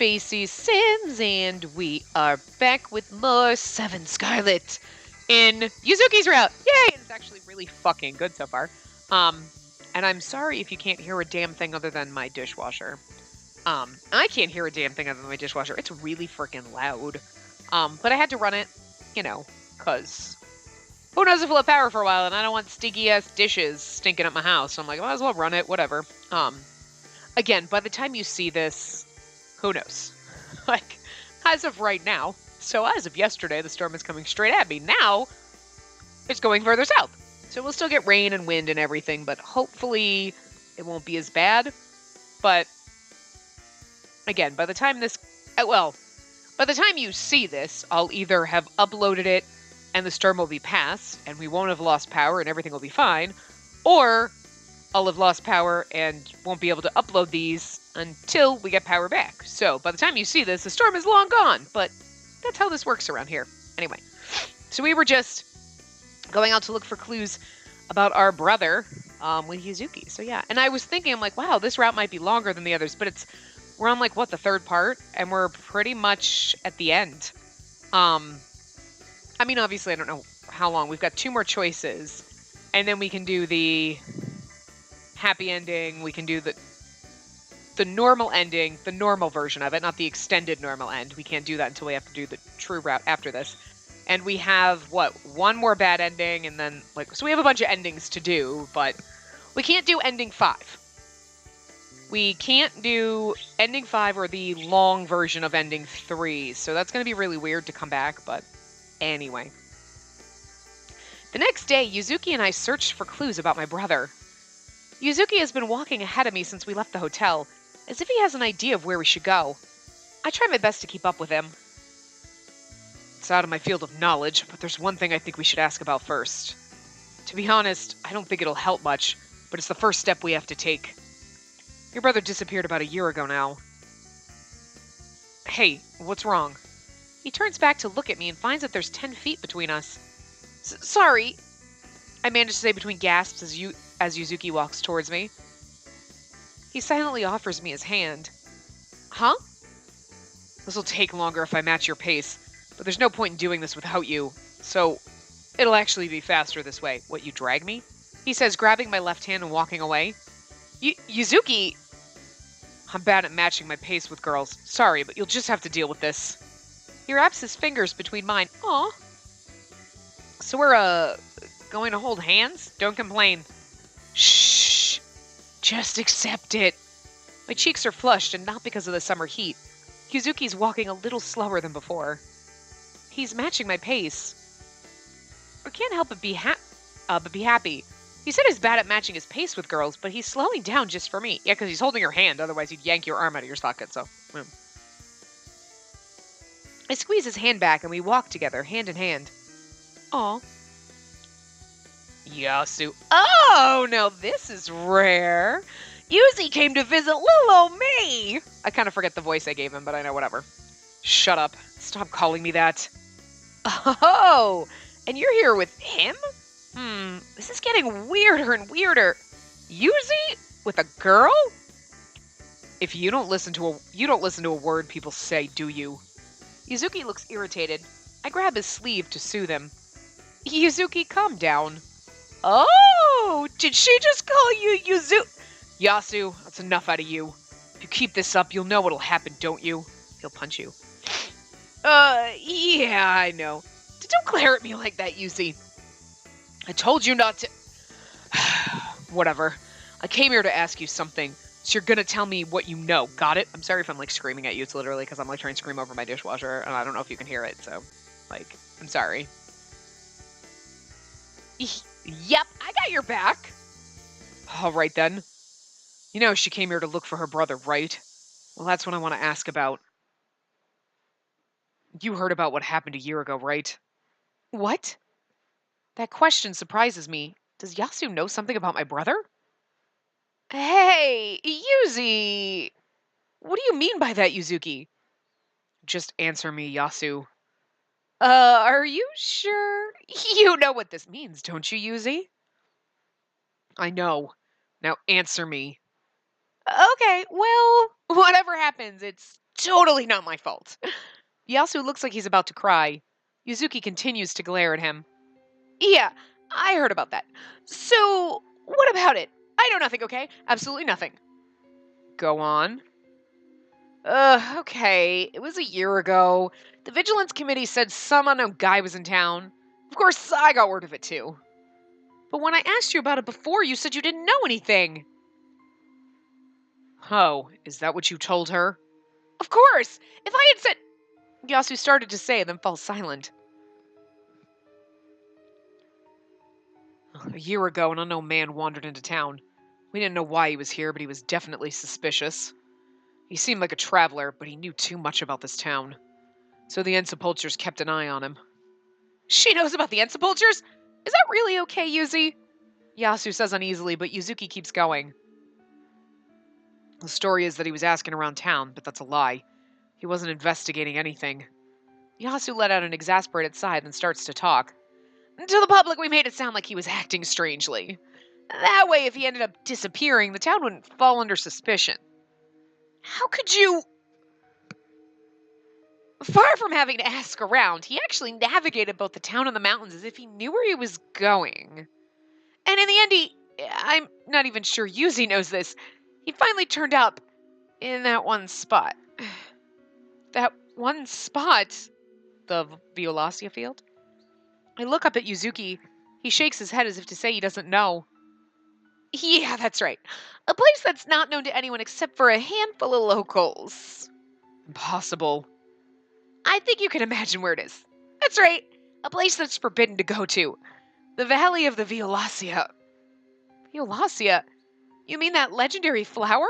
Spacey Sims, and we are back with more 7'Scarlet in Yuzuki's route. Yay! It's actually really fucking good so far. And I'm sorry if you can't hear a damn thing other than my dishwasher. I can't hear a damn thing other than my dishwasher. It's really freaking loud. But I had to run it, cause who knows if we'll have power for a while, and I don't want stinky ass dishes stinking up my house. So I'm like, might as well run it, whatever. Again, by the time you see this, who knows? Like, as of right now, so as of yesterday, the storm is coming straight at me. Now, it's going further south. So we'll still get rain and wind and everything, but hopefully it won't be as bad. But, again, by the time you see this, I'll either have uploaded it and the storm will be past, and we won't have lost power and everything will be fine, or I'll have lost power and won't be able to upload these until we get power back. So by the time you see this, the storm is long gone, but that's how this works around here. Anyway, so we were just going out to look for clues about our brother with Yuzuki. So yeah, and I was thinking, I'm like, wow, this route might be longer than the others, but we're on like, what, the third part? And we're pretty much at the end. I mean, obviously, I don't know how long. We've got 2 more choices, and then we can do the happy ending. We can do the normal ending, the normal version of it, not the extended normal end. We can't do that until we have to do the true route after this. And we have, what, 1 more bad ending, and then, so we have a bunch of endings to do, but we can't do ending 5. We can't do ending 5 or the long version of ending 3, so that's going to be really weird to come back, but anyway. The next day, Yuzuki and I searched for clues about my brother. Yuzuki has been walking ahead of me since we left the hotel, as if he has an idea of where we should go. I try my best to keep up with him. It's out of my field of knowledge, but there's one thing I think we should ask about first. To be honest, I don't think it'll help much, but it's the first step we have to take. Your brother disappeared about a year ago now. Hey, what's wrong? He turns back to look at me and finds that there's 10 feet between us. Sorry, I manage to say between gasps as Yuzuki walks towards me. He silently offers me his hand. Huh? This'll take longer if I match your pace, but there's no point in doing this without you, so it'll actually be faster this way. What, you drag me? He says, grabbing my left hand and walking away. Yuzuki! I'm bad at matching my pace with girls. Sorry, but you'll just have to deal with this. He wraps his fingers between mine. Aw. So we're, going to hold hands? Don't complain. Shh. Just accept it. My cheeks are flushed, and not because of the summer heat. Yuzuki's walking a little slower than before. He's matching my pace. I can't help but be happy. He said he's bad at matching his pace with girls, but he's slowing down just for me. Yeah, because he's holding your hand, otherwise he'd yank your arm out of your socket, so... I squeeze his hand back and we walk together, hand in hand. Aw. Yasu. Oh, now this is rare. Yuzi came to visit little old me. I kind of forget the voice I gave him, but I know whatever. Shut up. Stop calling me that. Oh, and you're here with him? This is getting weirder and weirder. Yuzi? With a girl? If you don't listen to a word people say, do you? Yuzuki looks irritated. I grab his sleeve to soothe him. Yuzuki, calm down. Oh, did she just call you Yasu, that's enough out of you. If you keep this up, you'll know what'll happen, don't you? He'll punch you. Yeah, I know. Don't glare at me like that, Yuzi. I told you not to... Whatever. I came here to ask you something, so you're gonna tell me what you know. Got it? I'm sorry if I'm, screaming at you. It's literally because I'm, trying to scream over my dishwasher, and I don't know if you can hear it, so, I'm sorry. Yep, I got your back. All right, then. You know she came here to look for her brother, right? Well, that's what I want to ask about. You heard about what happened a year ago, right? What? That question surprises me. Does Yasu know something about my brother? Hey, Yuzi! What do you mean by that, Yuzuki? Just answer me, Yasu. Are you sure? You know what this means, don't you, Yuzi? I know. Now answer me. Okay, well, whatever happens, it's Totally not my fault. Yasu looks like he's about to cry. Yuzuki continues to glare at him. Yeah, I heard about that. So, what about it? I know nothing, okay? Absolutely nothing. Go on. Okay. It was a year ago. The Vigilance Committee said some unknown guy was in town. Of course, I got word of it too. But when I asked you about it before, you said you didn't know anything. Oh, is that what you told her? Of course! If I had said... Yasu started to say, then fell silent. A year ago, an unknown man wandered into town. We didn't know why he was here, but he was definitely suspicious. He seemed like a traveler, but he knew too much about this town. So the Ensepulchers kept an eye on him. She knows about the Ensepulchers? Is that really okay, Yuzi? Yasu says uneasily, but Yuzuki keeps going. The story is that he was asking around town, but that's a lie. He wasn't investigating anything. Yasu let out an exasperated sigh, then starts to talk. To the public, we made it sound like he was acting strangely. That way, if he ended up disappearing, the town wouldn't fall under suspicion. How could you... Far from having to ask around, he actually navigated both the town and the mountains as if he knew where he was going. And in the end, I'm not even sure Yuzi knows this, he finally turned up in that one spot. That one spot? The Violacia field? I look up at Yuzuki. He shakes his head as if to say he doesn't know. Yeah, that's right. A place that's not known to anyone except for a handful of locals. Impossible. I think you can imagine where it is. That's right. A place that's forbidden to go to. The Valley of the Violacia. Violacia? You mean that legendary flower?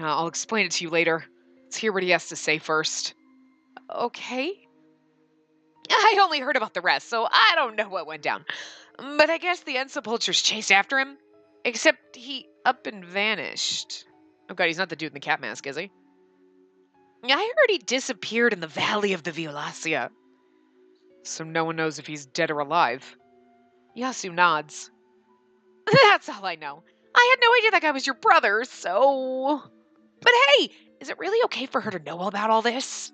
I'll explain it to you later. Let's hear what he has to say first. Okay. I only heard about the rest, so I don't know what went down. But I guess the Ensepulchers chased after him. Except he up and vanished. Oh god, he's not the dude in the cat mask, is he? I heard he disappeared in the Valley of the Violacia. So no one knows if he's dead or alive. Yasu nods. That's all I know. I had no idea that guy was your brother, so... But hey, is it really okay for her to know about all this?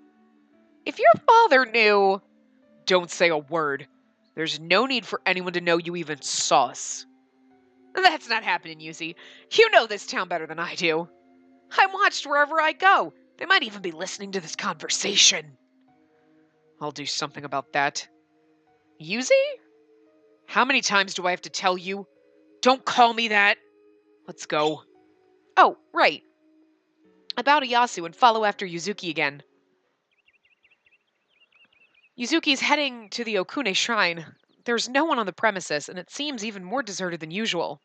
If your father knew... Don't say a word. There's no need for anyone to know you even saw us. That's not happening, Yuzi. You know this town better than I do. I'm watched wherever I go. They might even be listening to this conversation. I'll do something about that. Yuzi? How many times do I have to tell you? Don't call me that. Let's go. Oh, right. I bow to Yasu and follow after Yuzuki again. Yuzuki's heading to the Okune shrine. There's no one on the premises, and it seems even more deserted than usual.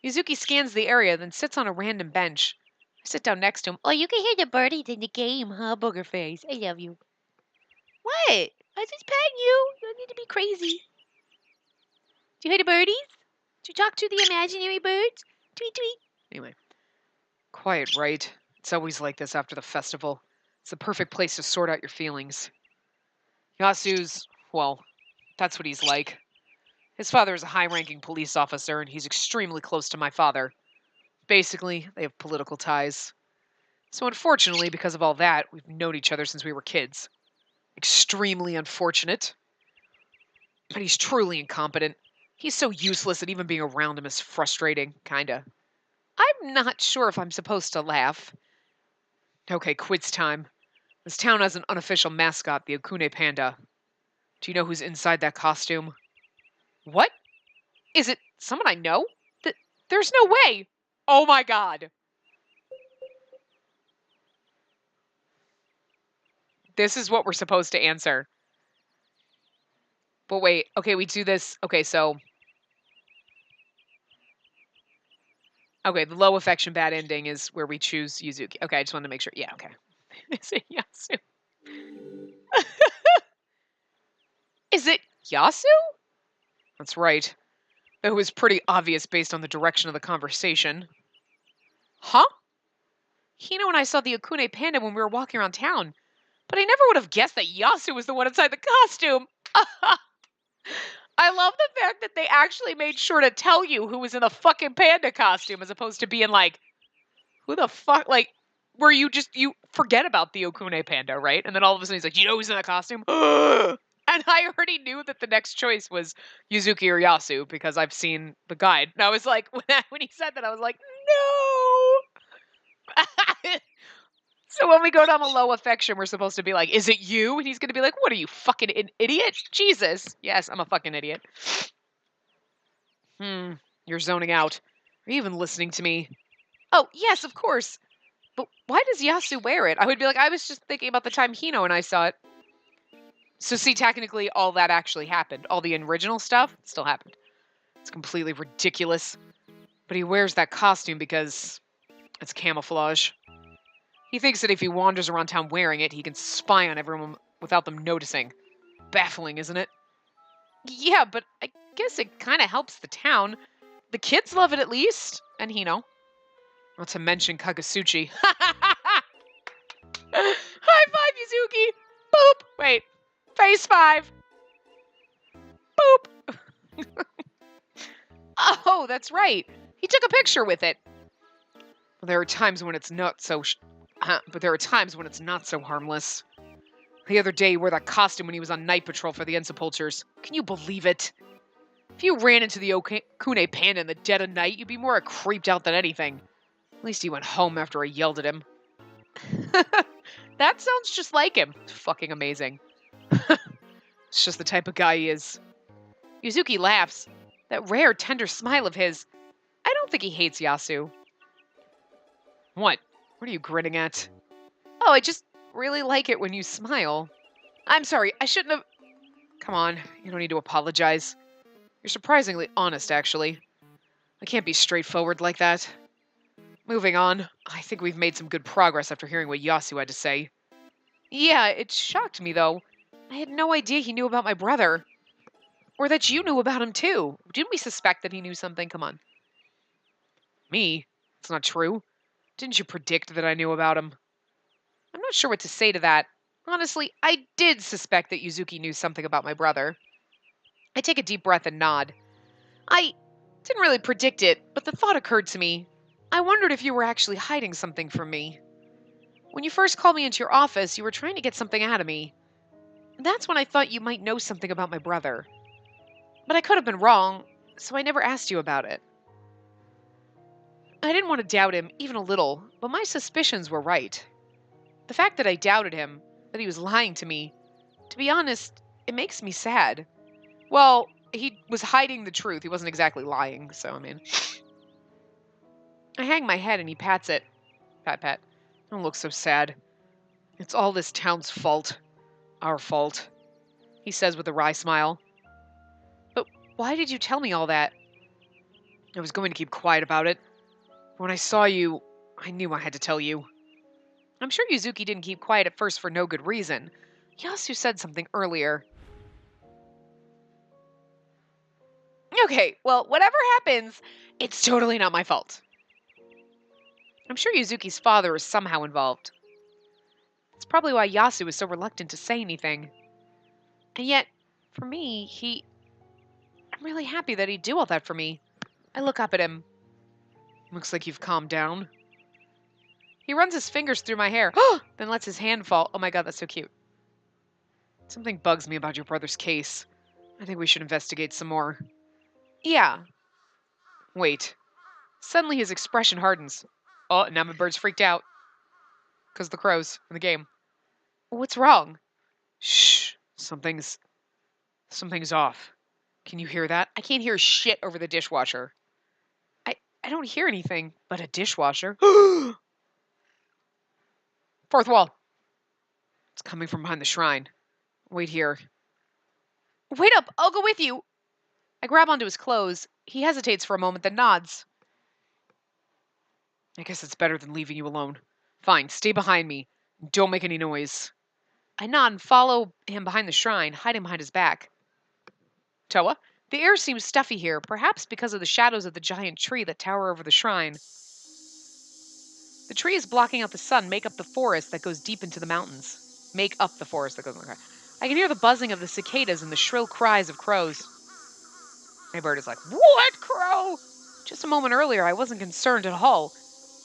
Yuzuki scans the area, then sits on a random bench. I sit down next to him. Oh, you can hear the birdies in the game, huh, booger face? I love you. What? I just petting you. You don't need to be crazy. Do you hear the birdies? Do you talk to the imaginary birds? Tweet, tweet. Anyway. Quiet, right? It's always like this after the festival. It's the perfect place to sort out your feelings. Yasu's, well, that's what he's like. His father is a high-ranking police officer, and he's extremely close to my father. Basically, they have political ties. So unfortunately, because of all that, we've known each other since we were kids. Extremely unfortunate. But he's truly incompetent. He's so useless that even being around him is frustrating, kinda. I'm not sure if I'm supposed to laugh. Okay, quiz time. This town has an unofficial mascot, the Okune Panda. Do you know who's inside that costume? What? Is it someone I know? There's no way! Oh my god! This is what we're supposed to answer. But wait, okay, we do this. Okay, so... Okay, the low affection, bad ending is where we choose Yuzuki. Okay, I just wanted to make sure. Yeah, okay. Is it Yasu? Is it Yasu? That's right. It was pretty obvious based on the direction of the conversation. Huh? Hino and I saw the Okune Panda when we were walking around town, but I never would have guessed that Yasu was the one inside the costume. I love the fact that they actually made sure to tell you who was in the fucking panda costume as opposed to being like, who the fuck, like, where you forget about the Okune panda, right? And then all of a sudden he's like, you know who's in that costume? And I already knew that the next choice was Yuzuki or Yasu because I've seen the guide. And I was like, when he said that, I was like, no. So when we go down the low affection, we're supposed to be like, is it you? And he's going to be like, what are you, fucking an idiot? Jesus. Yes, I'm a fucking idiot. You're zoning out. Are you even listening to me? Oh, yes, of course. But why does Yasu wear it? I would be like, I was just thinking about the time Hino and I saw it. So see, technically, all that actually happened. All the original stuff still happened. It's completely ridiculous. But he wears that costume because it's camouflage. He thinks that if he wanders around town wearing it, he can spy on everyone without them noticing. Baffling, isn't it? Yeah, but I guess it kind of helps the town. The kids love it at least. And Hino. Not to mention Kagasuchi. High five, Yuzuki! Boop! Wait. Phase 5. Boop! Oh, that's right. He took a picture with it. There are times when it's not so... but there are times when it's not so harmless. The other day, he wore that costume when he was on night patrol for the Ensepultures. Can you believe it? If you ran into the Okune panda in the dead of night, you'd be more creeped out than anything. At least he went home after I yelled at him. That sounds just like him. It's fucking amazing. It's just the type of guy he is. Yuzuki laughs. That rare, tender smile of his. I don't think he hates Yasu. What? What are you grinning at? Oh, I just really like it when you smile. I'm sorry, I shouldn't have... Come on, you don't need to apologize. You're surprisingly honest, actually. I can't be straightforward like that. Moving on, I think we've made some good progress after hearing what Yasu had to say. Yeah, it shocked me, though. I had no idea he knew about my brother. Or that you knew about him, too. Didn't we suspect that he knew something? Come on. Me? It's not true. Didn't you predict that I knew about him? I'm not sure what to say to that. Honestly, I did suspect that Yuzuki knew something about my brother. I take a deep breath and nod. I didn't really predict it, but the thought occurred to me. I wondered if you were actually hiding something from me. When you first called me into your office, you were trying to get something out of me. That's when I thought you might know something about my brother. But I could have been wrong, so I never asked you about it. I didn't want to doubt him, even a little, but my suspicions were right. The fact that I doubted him, that he was lying to me, to be honest, it makes me sad. Well, he was hiding the truth. He wasn't exactly lying, so I mean. I hang my head and he pats it. Pat, pat. Don't look so sad. It's all this town's fault. Our fault. He says with a wry smile. But why did you tell me all that? I was going to keep quiet about it. When I saw you, I knew I had to tell you. I'm sure Yuzuki didn't keep quiet at first for no good reason. Yasu said something earlier. Okay, well, whatever happens, it's totally not my fault. I'm sure Yuzuki's father is somehow involved. That's probably why Yasu is so reluctant to say anything. And yet, for me, I'm really happy that he'd do all that for me. I look up at him. Looks like you've calmed down. He runs his fingers through my hair, then lets his hand fall. Oh my god, that's so cute. Something bugs me about your brother's case. I think we should investigate some more. Yeah. Wait. Suddenly his expression hardens. Oh, now my bird's freaked out. Because of the crows in the game. What's wrong? Shh. Something's off. Can you hear that? I can't hear shit over the dishwasher. I don't hear anything but a dishwasher. Fourth wall. It's coming from behind the shrine. Wait here. Wait up! I'll go with you! I grab onto his clothes. He hesitates for a moment, then nods. I guess it's better than leaving you alone. Fine, stay behind me. Don't make any noise. I nod and follow him behind the shrine, hiding behind his back. Toa, the air seems stuffy here, perhaps because of the shadows of the giant tree that tower over the shrine. The trees blocking out the sun make up the forest that goes deep into the mountains. Make up the forest that goes... Okay. I can hear the buzzing of the cicadas and the shrill cries of crows. My bird is like, what, crow? Just a moment earlier, I wasn't concerned at all,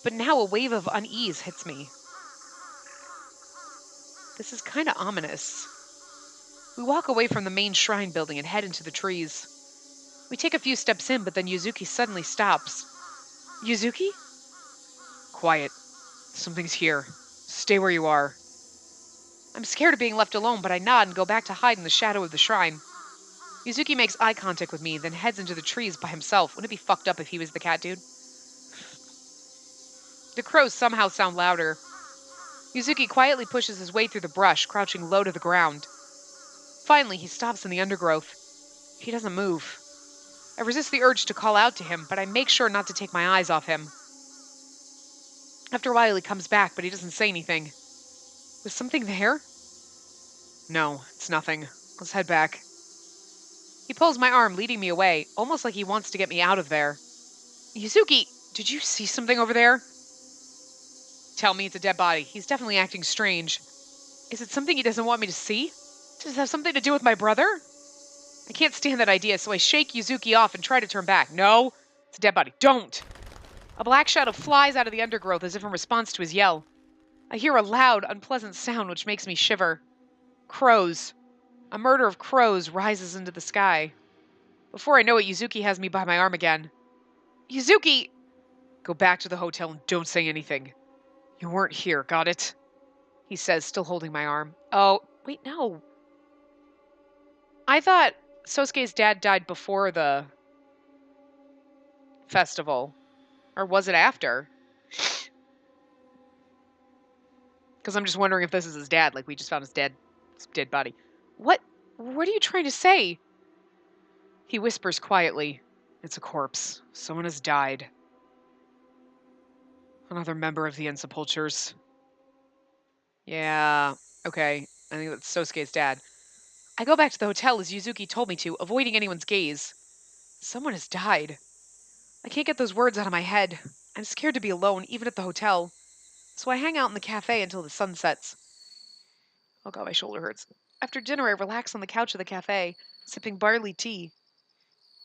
but now a wave of unease hits me. This is kind of ominous. We walk away from the main shrine building and head into the trees. We take a few steps in, but then Yuzuki suddenly stops. Yuzuki? Quiet. Something's here. Stay where you are. I'm scared of being left alone, but I nod and go back to hide in the shadow of the shrine. Yuzuki makes eye contact with me, then heads into the trees by himself. Wouldn't it be fucked up if he was the cat dude? The crows somehow sound louder. Yuzuki quietly pushes his way through the brush, crouching low to the ground. Finally, he stops in the undergrowth. He doesn't move. I resist the urge to call out to him, but I make sure not to take my eyes off him. After a while, he comes back, but he doesn't say anything. Was something there? No, it's nothing. Let's head back. He pulls my arm, leading me away, almost like he wants to get me out of there. Yuzuki, did you see something over there? Tell me it's a dead body. He's definitely acting strange. Is it something he doesn't want me to see? Does it have something to do with my brother? I can't stand that idea, so I shake Yuzuki off and try to turn back. No, it's a dead body. Don't! A black shadow flies out of the undergrowth as if in response to his yell. I hear a loud, unpleasant sound which makes me shiver. Crows. A murder of crows rises into the sky. Before I know it, Yuzuki has me by my arm again. Yuzuki! Go back to the hotel and don't say anything. You weren't here, got it? He says, still holding my arm. Oh, wait, no. I thought Sosuke's dad died before the festival. Or was it after? Because I'm just wondering if this is his dad, like we just found his dead body. What are you trying to say? He whispers quietly. It's a corpse. Someone has died. Another member of the Ensepultures. Yeah, okay. I think that's Sosuke's dad. I go back to the hotel as Yuzuki told me to, avoiding anyone's gaze. Someone has died. I can't get those words out of my head. I'm scared to be alone, even at the hotel. So I hang out in the cafe until the sun sets. Oh god, my shoulder hurts. After dinner, I relax on the couch of the cafe, sipping barley tea.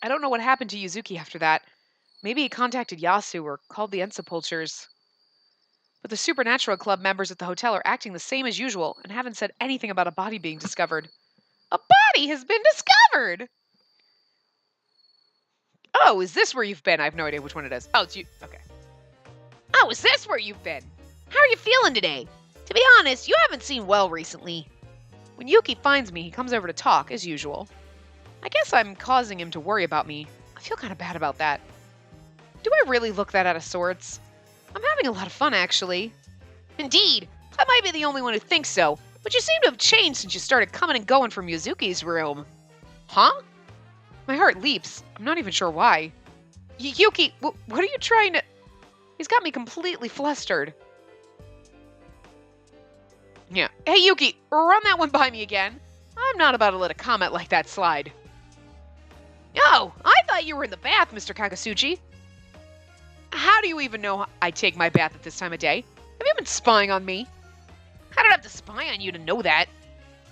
I don't know what happened to Yuzuki after that. Maybe he contacted Yasu or called the Ensepultures. But the Supernatural Club members at the hotel are acting the same as usual and haven't said anything about a body being discovered. A body has been discovered! Oh, is this where you've been? I have no idea which one it is. Oh, it's you. Okay. Oh, is this where you've been? How are you feeling today? To be honest, you haven't seen well recently. When Yuki finds me, he comes over to talk, as usual. I guess I'm causing him to worry about me. I feel kind of bad about that. Do I really look that out of sorts? I'm having a lot of fun, actually. Indeed. I might be the only one who thinks so, but you seem to have changed since you started coming and going from Yuzuki's room. Huh? My heart leaps. I'm not even sure why. Yuki, what are you trying to... He's got me completely flustered. Yeah. Hey, Yuki, run that one by me again. I'm not about to let a comment like that slide. Oh, I thought you were in the bath, Mr. Kakasuchi. How do you even know I take my bath at this time of day? Have you been spying on me? I don't have to spy on you to know that.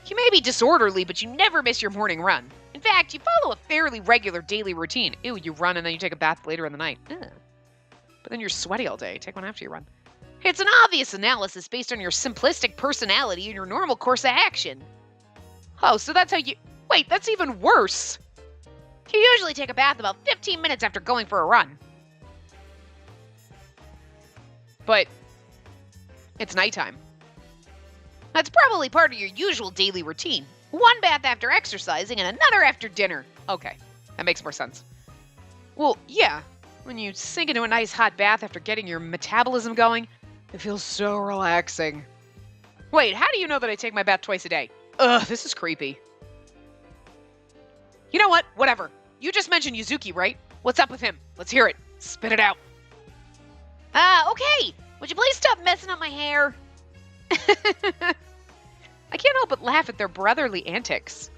You may be disorderly, but you never miss your morning run. In fact, you follow a fairly regular daily routine. Ew, you run and then you take a bath later in the night. Ugh. But then you're sweaty all day. Take one after you run. It's an obvious analysis based on your simplistic personality and your normal course of action. Oh, so that's how you... Wait, that's even worse. You usually take a bath about 15 minutes after going for a run. But it's nighttime. That's probably part of your usual daily routine. One bath after exercising and another after dinner. Okay, that makes more sense. Well, yeah. When you sink into a nice hot bath after getting your metabolism going, it feels so relaxing. Wait, how do you know that I take my bath twice a day? Ugh, this is creepy. You know what? Whatever. You just mentioned Yuzuki, right? What's up with him? Let's hear it. Spit it out. Okay. Would you please stop messing up my hair? I can't help but laugh at their brotherly antics.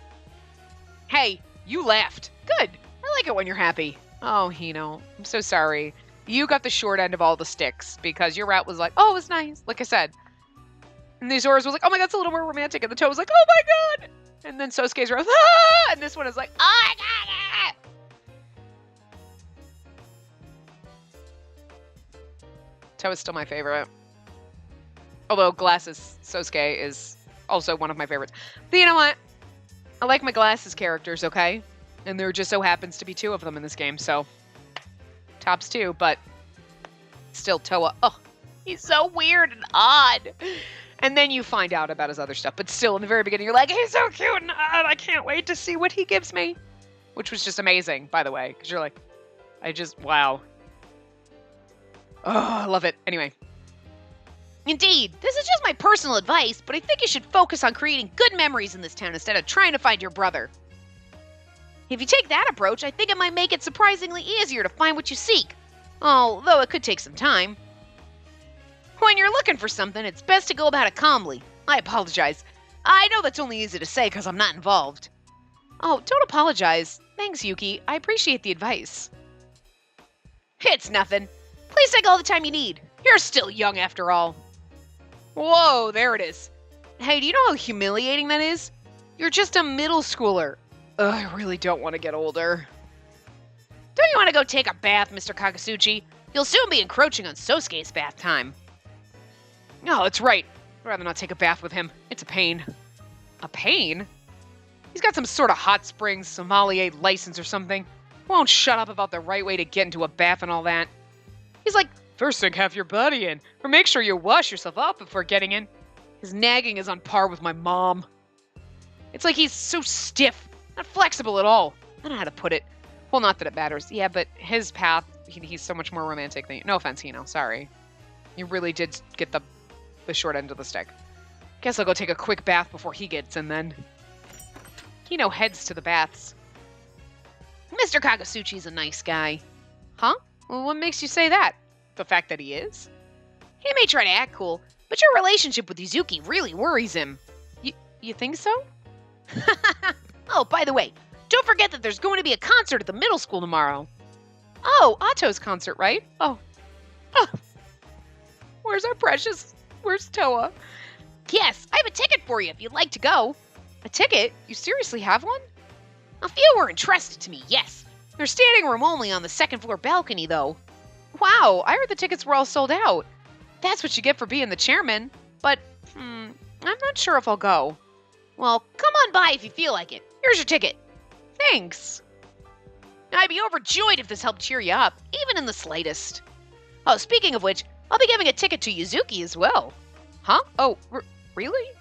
Hey, you laughed. Good. I like it when you're happy. Oh, Hino, I'm so sorry. You got the short end of all the sticks because your route was like, oh, it was nice, like I said. And the Azores was like, oh my god, it's a little more romantic. And the Toe was like, oh my god. And then Sosuke's route, ah! And this one is like, oh my god. Toe is still my favorite. Although Glasses Sosuke is also one of my favorites. But you know what? I like my glasses characters, okay? And there just so happens to be 2 of them in this game, so tops 2, but still Toa. Oh, he's so weird and odd. And then you find out about his other stuff, but still in the very beginning you're like, he's so cute and odd. I can't wait to see what he gives me. Which was just amazing, by the way, because you're like, wow. Oh, I love it. Anyway. Indeed, this is just my personal advice, but I think you should focus on creating good memories in this town instead of trying to find your brother. If you take that approach, I think it might make it surprisingly easier to find what you seek. Although it could take some time. When you're looking for something, it's best to go about it calmly. I apologize. I know that's only easy to say because I'm not involved. Oh, don't apologize. Thanks, Yuki. I appreciate the advice. It's nothing. Please take all the time you need. You're still young after all. Whoa, there it is. Hey, do you know how humiliating that is? You're just a middle schooler. Ugh, I really don't want to get older. Don't you want to go take a bath, Mr. Kagasuchi? You'll soon be encroaching on Sosuke's bath time. No, that's right. I'd rather not take a bath with him. It's a pain. A pain? He's got some sort of hot springs sommelier license or something. Won't shut up about the right way to get into a bath and all that. He's like, first thing, have your body in, or make sure you wash yourself up before getting in. His nagging is on par with my mom. It's like he's so stiff, not flexible at all. I don't know how to put it. Well, not that it matters. Yeah, but his path, he's so much more romantic than you. No offense, Hino, sorry. You really did get the short end of the stick. Guess I'll go take a quick bath before he gets in then. Hino heads to the baths. Mr. Kagasuchi's a nice guy. Huh? Well, what makes you say that? The fact that he is? He may try to act cool, but your relationship with Yuzuki really worries him. You think so? Oh, by the way, don't forget that there's going to be a concert at the middle school tomorrow. Oh, Otto's concert, right? Oh. Where's our precious? Where's Toa? Yes, I have a ticket for you if you'd like to go. A ticket? You seriously have one? A few were entrusted to me, yes. There's standing room only on the second floor balcony, though. Wow, I heard the tickets were all sold out. That's what you get for being the chairman. But, I'm not sure if I'll go. Well, come on by if you feel like it. Here's your ticket. Thanks. I'd be overjoyed if this helped cheer you up, even in the slightest. Oh, speaking of which, I'll be giving a ticket to Yuzuki as well. Huh? Oh, really?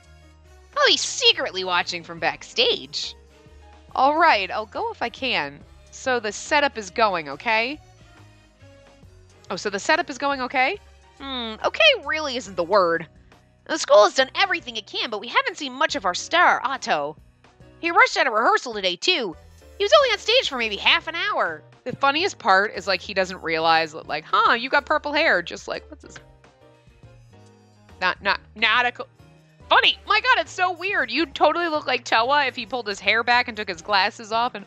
I'll be secretly watching from backstage. All right, I'll go if I can. So the setup is going, okay? Oh, so the setup is going okay? Okay really isn't the word. The school has done everything it can, but we haven't seen much of our star, Otto. He rushed out of rehearsal today, too. He was only on stage for maybe half an hour. The funniest part is, like, he doesn't realize that, like, you got purple hair. Just like, what's this? Not a funny. My God, it's so weird. You'd totally look like Toa if he pulled his hair back and took his glasses off and...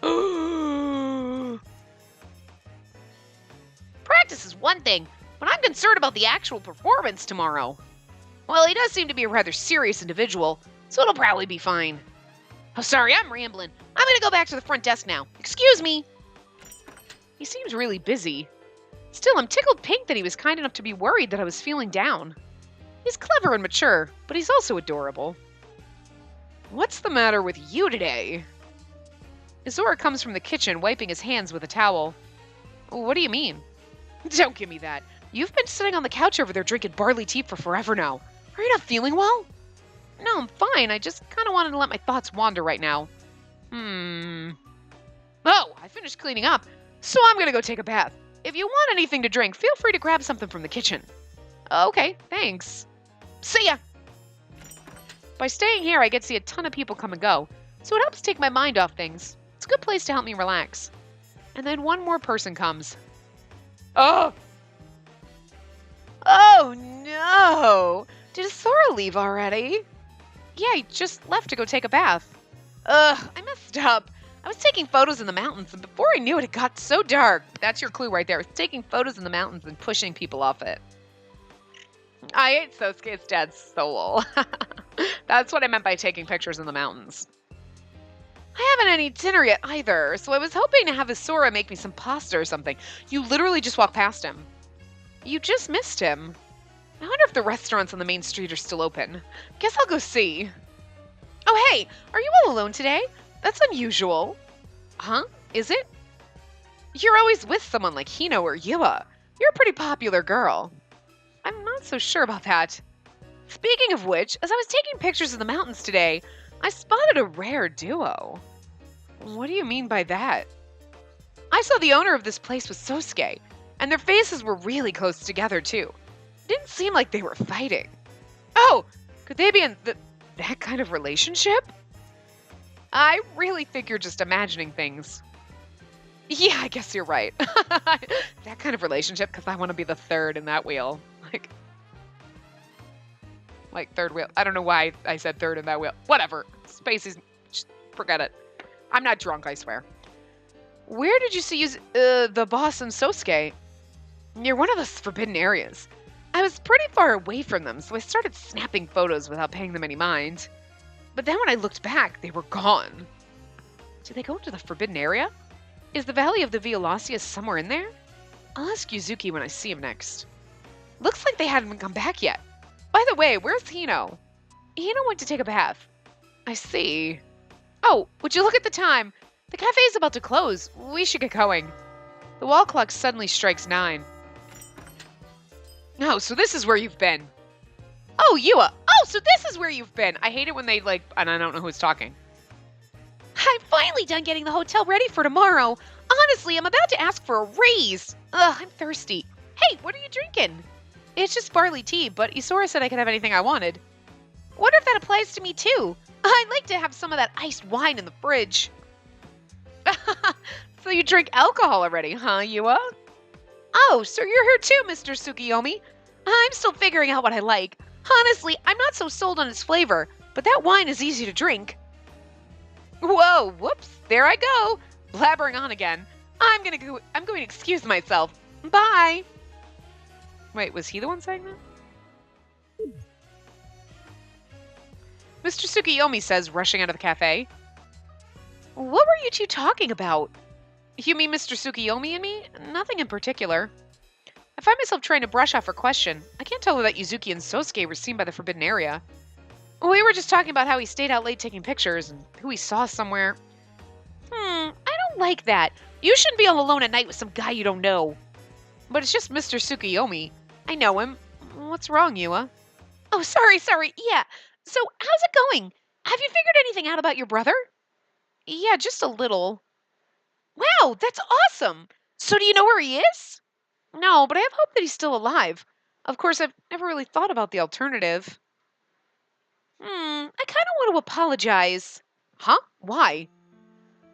Practice is one thing, but I'm concerned about the actual performance tomorrow. Well, he does seem to be a rather serious individual, so it'll probably be fine. Oh, sorry, I'm rambling. I'm gonna go back to the front desk now. Excuse me. He seems really busy. Still, I'm tickled pink that he was kind enough to be worried that I was feeling down. He's clever and mature, but he's also adorable. What's the matter with you today? Izora comes from the kitchen, wiping his hands with a towel. What do you mean? Don't give me that. You've been sitting on the couch over there drinking barley tea for forever now. Are you not feeling well? No, I'm fine. I just kind of wanted to let my thoughts wander right now. Oh, I finished cleaning up, so I'm gonna go take a bath. If you want anything to drink, feel free to grab something from the kitchen. Okay, thanks. See ya! By staying here, I get to see a ton of people come and go, so it helps take my mind off things. It's a good place to help me relax. And then one more person comes. Oh! Oh no! Did Sora leave already? Yeah, he just left to go take a bath. Ugh, I messed up. I was taking photos in the mountains, and before I knew it, it got so dark. That's your clue right there. I was taking photos in the mountains and pushing people off it. I ate Sosuke's dad's soul. That's what I meant by taking pictures in the mountains. I haven't had any dinner yet either, so I was hoping to have Isora make me some pasta or something. You literally just walked past him. You just missed him. I wonder if the restaurants on the main street are still open. Guess I'll go see. Oh, hey, are you all alone today? That's unusual. Huh? Is it? You're always with someone like Hino or Yua. You're a pretty popular girl. I'm not so sure about that. Speaking of which, as I was taking pictures of the mountains today, I spotted a rare duo. What do you mean by that? I saw the owner of this place with Sosuke, and their faces were really close together too. It didn't seem like they were fighting. Oh, could they be in that kind of relationship? I really think you're just imagining things. Yeah, I guess you're right. That kind of relationship, because I want to be the third in that wheel. Like third wheel. I don't know why I said third in that wheel. Whatever. Spacey's. Just forget it. I'm not drunk, I swear. Where did you see the boss and Sosuke? Near one of the forbidden areas. I was pretty far away from them, so I started snapping photos without paying them any mind. But then when I looked back, they were gone. Did they go into the forbidden area? Is the Valley of the Violacia somewhere in there? I'll ask Yuzuki when I see him next. Looks like they hadn't come back yet. By the way, where's Hino? Hino went to take a bath. I see. Oh, would you look at the time? The cafe is about to close. We should get going. The wall clock suddenly strikes 9. Oh, so this is where you've been. Oh, Yua. Oh, so this is where you've been. I hate it when they, and I don't know who's talking. I'm finally done getting the hotel ready for tomorrow. Honestly, I'm about to ask for a raise. Ugh, I'm thirsty. Hey, what are you drinking? It's just barley tea, but Isora said I could have anything I wanted. Wonder if that applies to me too. I'd like to have some of that iced wine in the fridge. So you drink alcohol already, huh, Yua? Oh, so you're here too, Mr. Tsukiyomi. I'm still figuring out what I like. Honestly, I'm not so sold on its flavor, but that wine is easy to drink. Whoa, whoops, there I go. Blabbering on again. I'm going to excuse myself. Bye. Wait, was he the one saying that? Mr. Tsukiyomi says, rushing out of the cafe. What were you two talking about? You mean Mr. Tsukiyomi and me? Nothing in particular. I find myself trying to brush off her question. I can't tell her that Yuzuki and Sosuke were seen by the forbidden area. We were just talking about how he stayed out late taking pictures and who he saw somewhere. I don't like that. You shouldn't be all alone at night with some guy you don't know. But it's just Mr. Tsukiyomi. I know him. What's wrong, Yua? Oh, sorry. Yeah. So, how's it going? Have you figured anything out about your brother? Yeah, just a little. Wow, that's awesome. So do you know where he is? No, but I have hope that he's still alive. Of course, I've never really thought about the alternative. I kind of want to apologize. Huh? Why?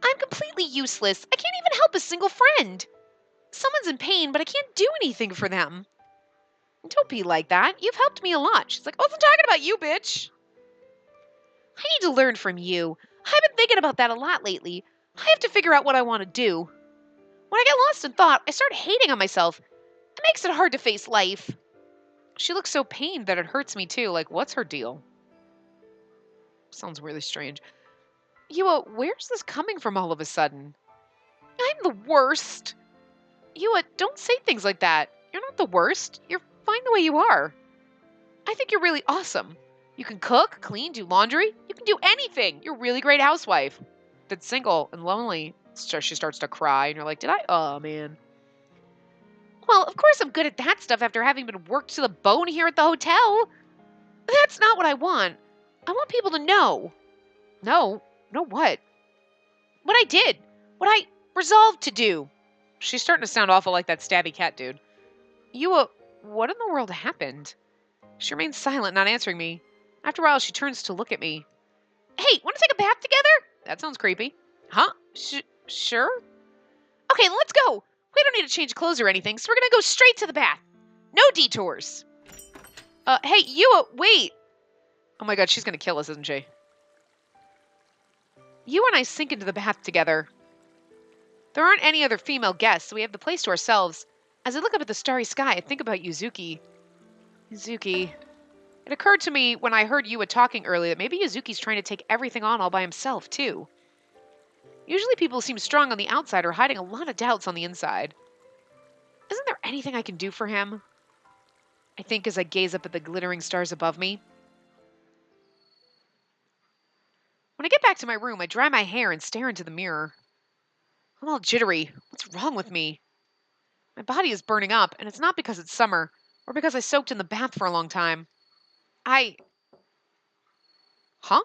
I'm completely useless. I can't even help a single friend. Someone's in pain, but I can't do anything for them. Don't be like that. You've helped me a lot. She's like, I wasn't talking about you, bitch. I need to learn from you. I've been thinking about that a lot lately. I have to figure out what I want to do. When I get lost in thought, I start hating on myself. It makes it hard to face life. She looks so pained that it hurts me too. Like, what's her deal? Sounds really strange. Yua, where's this coming from all of a sudden? I'm the worst. Yua, don't say things like that. You're not the worst. You're fine the way you are. I think you're really awesome. You can cook, clean, do laundry. You can do anything. You're a really great housewife. But single and lonely. So she starts to cry, and you're like, did I? Oh, man. Well, of course I'm good at that stuff after having been worked to the bone here at the hotel. But that's not what I want. I want people to know. No. Know what? What I did. What I resolved to do. She's starting to sound awful like that stabby cat dude. Yua, what in the world happened? She remains silent, not answering me. After a while, she turns to look at me. Hey, want to take a bath together? That sounds creepy. Huh? Sure? Okay, let's go. We don't need to change clothes or anything, so we're going to go straight to the bath. No detours. Hey, Yua, wait. Oh my god, she's going to kill us, isn't she? You and I sink into the bath together. There aren't any other female guests, so we have the place to ourselves. As I look up at the starry sky, I think about Yuzuki. Yuzuki. It occurred to me when I heard Yua talking earlier that maybe Yuzuki's trying to take everything on all by himself, too. Usually people seem strong on the outside or hiding a lot of doubts on the inside. Isn't there anything I can do for him? I think as I gaze up at the glittering stars above me. When I get back to my room, I dry my hair and stare into the mirror. I'm all jittery. What's wrong with me? My body is burning up, and it's not because it's summer, or because I soaked in the bath for a long time. Huh? I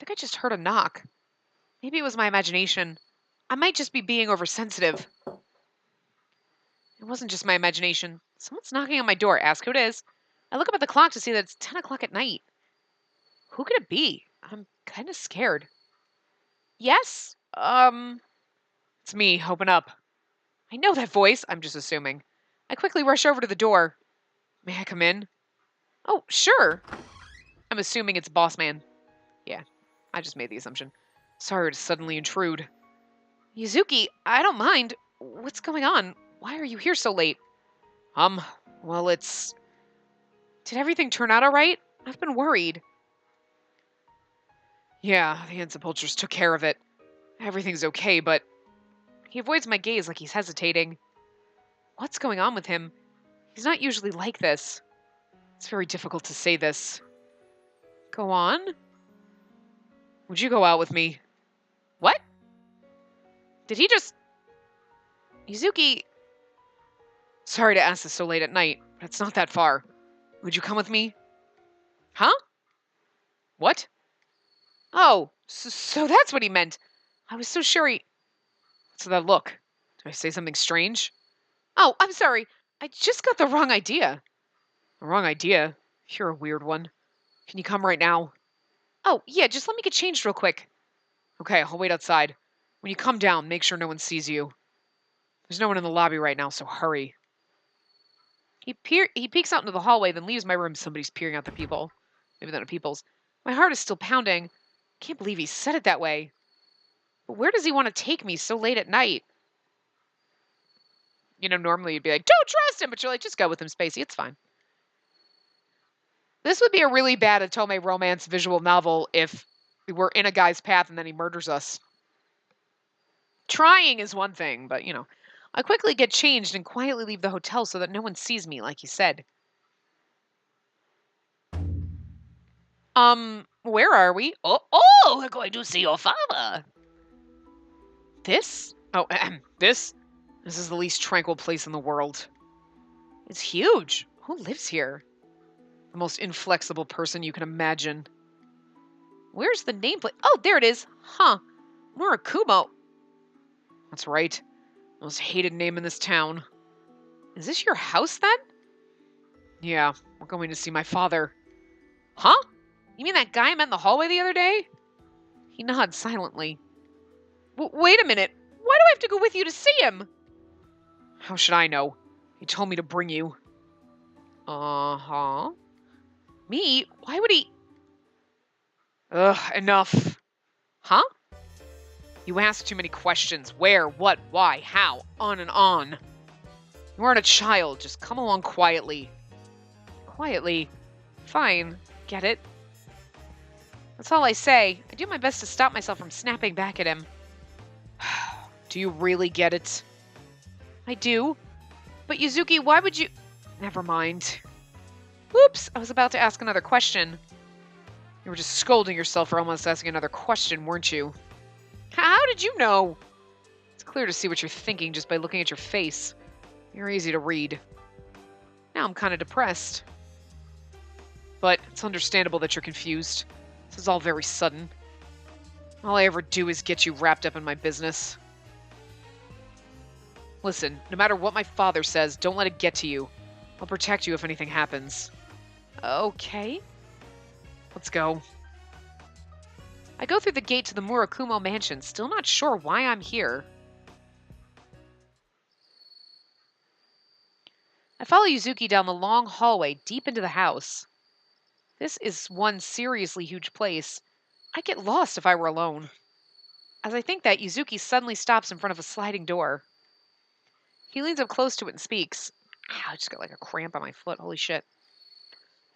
think I just heard a knock. Maybe it was my imagination. I might just be being oversensitive. It wasn't just my imagination. Someone's knocking on my door. Ask who it is. I look up at the clock to see that it's 10 o'clock at night. Who could it be? I'm kind of scared. Yes? It's me. Open up. I know that voice. I'm just assuming. I quickly rush over to the door. May I come in? Oh, sure. I'm assuming it's Boss Man. Yeah, I just made the assumption. Sorry to suddenly intrude. Yuzuki, I don't mind. What's going on? Why are you here so late? Well, it's... Did everything turn out all right? I've been worried. Yeah, the Insepulchers took care of it. Everything's okay, but... He avoids my gaze like he's hesitating. What's going on with him? He's not usually like this. It's very difficult to say this. Go on? Would you go out with me? What? Did he just... Yuzuki... Sorry to ask this so late at night, but it's not that far. Would you come with me? Huh? What? Oh, so that's what he meant. I was so sure he... What's that look? Did I say something strange? Oh, I'm sorry. I just got the wrong idea. The wrong idea? You're a weird one. Can you come right now? Oh, yeah, just let me get changed real quick. Okay, I'll wait outside. When you come down, make sure no one sees you. There's no one in the lobby right now, so hurry. He peeks out into the hallway, then leaves my room. Somebody's peering out the people. Maybe not at people's. My heart is still pounding. Can't believe he said it that way. But where does he want to take me so late at night? You know, normally you'd be like, don't trust him, but you're like, just go with him, Spacey. It's fine. This would be a really bad Otome romance visual novel if we're in a guy's path and then he murders us. Trying is one thing, but, you know. I quickly get changed and quietly leave the hotel so that no one sees me, like he said. Where are we? Oh, we're going to see your father. This? Oh, this? This is the least tranquil place in the world. It's huge. Who lives here? The most inflexible person you can imagine. Where's the nameplate? Oh, there it is. Huh. Murakumo. That's right. Most hated name in this town. Is this your house, then? Yeah, we're going to see my father. Huh? You mean that guy I met in the hallway the other day? He nods silently. Wait a minute. Why do I have to go with you to see him? How should I know? He told me to bring you. Uh-huh. Me? Why would he... Ugh, enough. Huh? You ask too many questions. Where, what, why, how, on and on. You aren't a child. Just come along quietly. Quietly? Fine. Get it? That's all I say. I do my best to stop myself from snapping back at him. Do you really get it? I do. But Yuzuki, why would you... Never mind. Oops, I was about to ask another question. You were just scolding yourself for almost asking another question, weren't you? How did you know? It's clear to see what you're thinking just by looking at your face. You're easy to read. Now I'm kind of depressed. But it's understandable that you're confused. This is all very sudden. All I ever do is get you wrapped up in my business. Listen, no matter what my father says, don't let it get to you. I'll protect you if anything happens. Okay. Let's go. I go through the gate to the Murakumo mansion, still not sure why I'm here. I follow Yuzuki down the long hallway deep into the house. This is one seriously huge place. I'd get lost if I were alone. As I think that, Yuzuki suddenly stops in front of a sliding door. He leans up close to it and speaks. Ow, I just got like a cramp on my foot. Holy shit.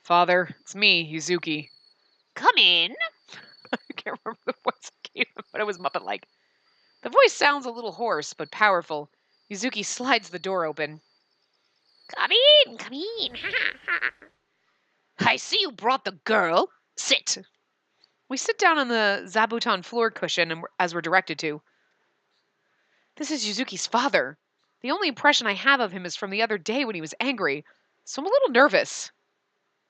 Father, it's me, Yuzuki. Come in. I can't remember the voice I gave him, but it was Muppet-like. The voice sounds a little hoarse, but powerful. Yuzuki slides the door open. Come in, come in. I see you brought the girl. Sit. We sit down on the zabuton floor cushion as we're directed to. This is Yuzuki's father. The only impression I have of him is from the other day when he was angry, so I'm a little nervous.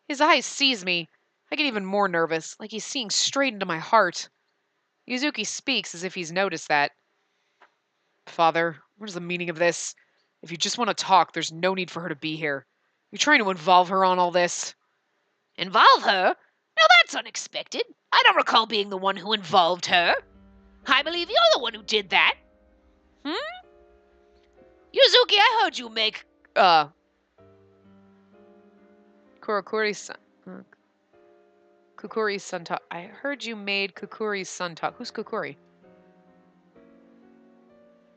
His eyes seize me. I get even more nervous, like he's seeing straight into my heart. Yuzuki speaks as if he's noticed that. Father, what is the meaning of this? If you just want to talk, there's no need for her to be here. You're trying to involve her on all this. Involve her? Now that's unexpected. I don't recall being the one who involved her. I believe you're the one who did that. Yuzuki, I heard you make... Kukuri's son talk. I heard you made Kukuri's son talk. Who's Kukuri?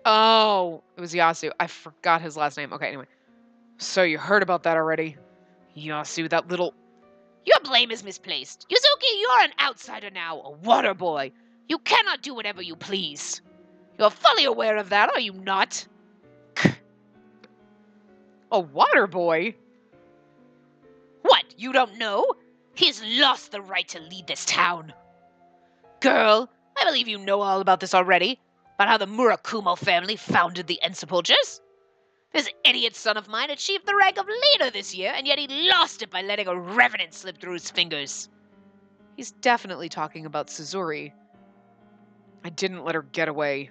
Oh, it was Yasu. I forgot his last name. Okay, anyway. So you heard about that already. Yasu, that little... Your blame is misplaced. Yuzuki, you're an outsider now, a water boy. You cannot do whatever you please. You're fully aware of that, are you not? A water boy? What, you don't know? He's lost the right to lead this town. Girl, I believe you know all about this already. About how the Murakumo family founded the Ensepulchres. This idiot son of mine achieved the rank of leader this year, and yet he lost it by letting a revenant slip through his fingers. He's definitely talking about Suzuri. I didn't let her get away.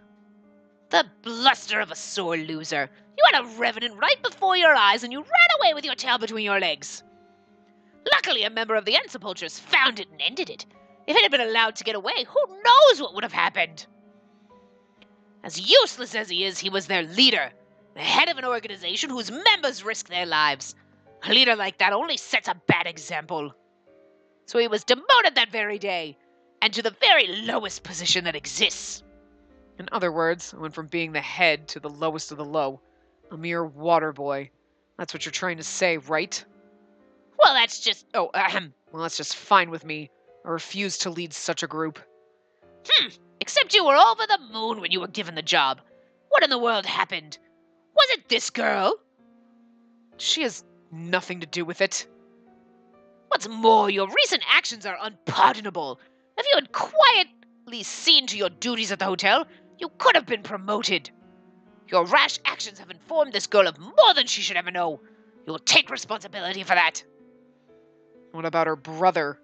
The bluster of a sore loser. You had a revenant right before your eyes, and you ran away with your tail between your legs. Luckily, a member of the Ensepulchres found it and ended it. If it had been allowed to get away, who knows what would have happened? As useless as he was their leader, the head of an organization whose members risk their lives. A leader like that only sets a bad example. So he was demoted that very day, and to the very lowest position that exists. In other words, I went from being the head to the lowest of the low. A mere water boy. That's what you're trying to say, right? Well, that's just... Well, that's just fine with me. I refuse to lead such a group. Except you were over the moon when you were given the job. What in the world happened? Was it this girl? She has nothing to do with it. What's more, your recent actions are unpardonable. If you had quietly seen to your duties at the hotel, you could have been promoted. Your rash actions have informed this girl of more than she should ever know. You'll take responsibility for that. What about her brother?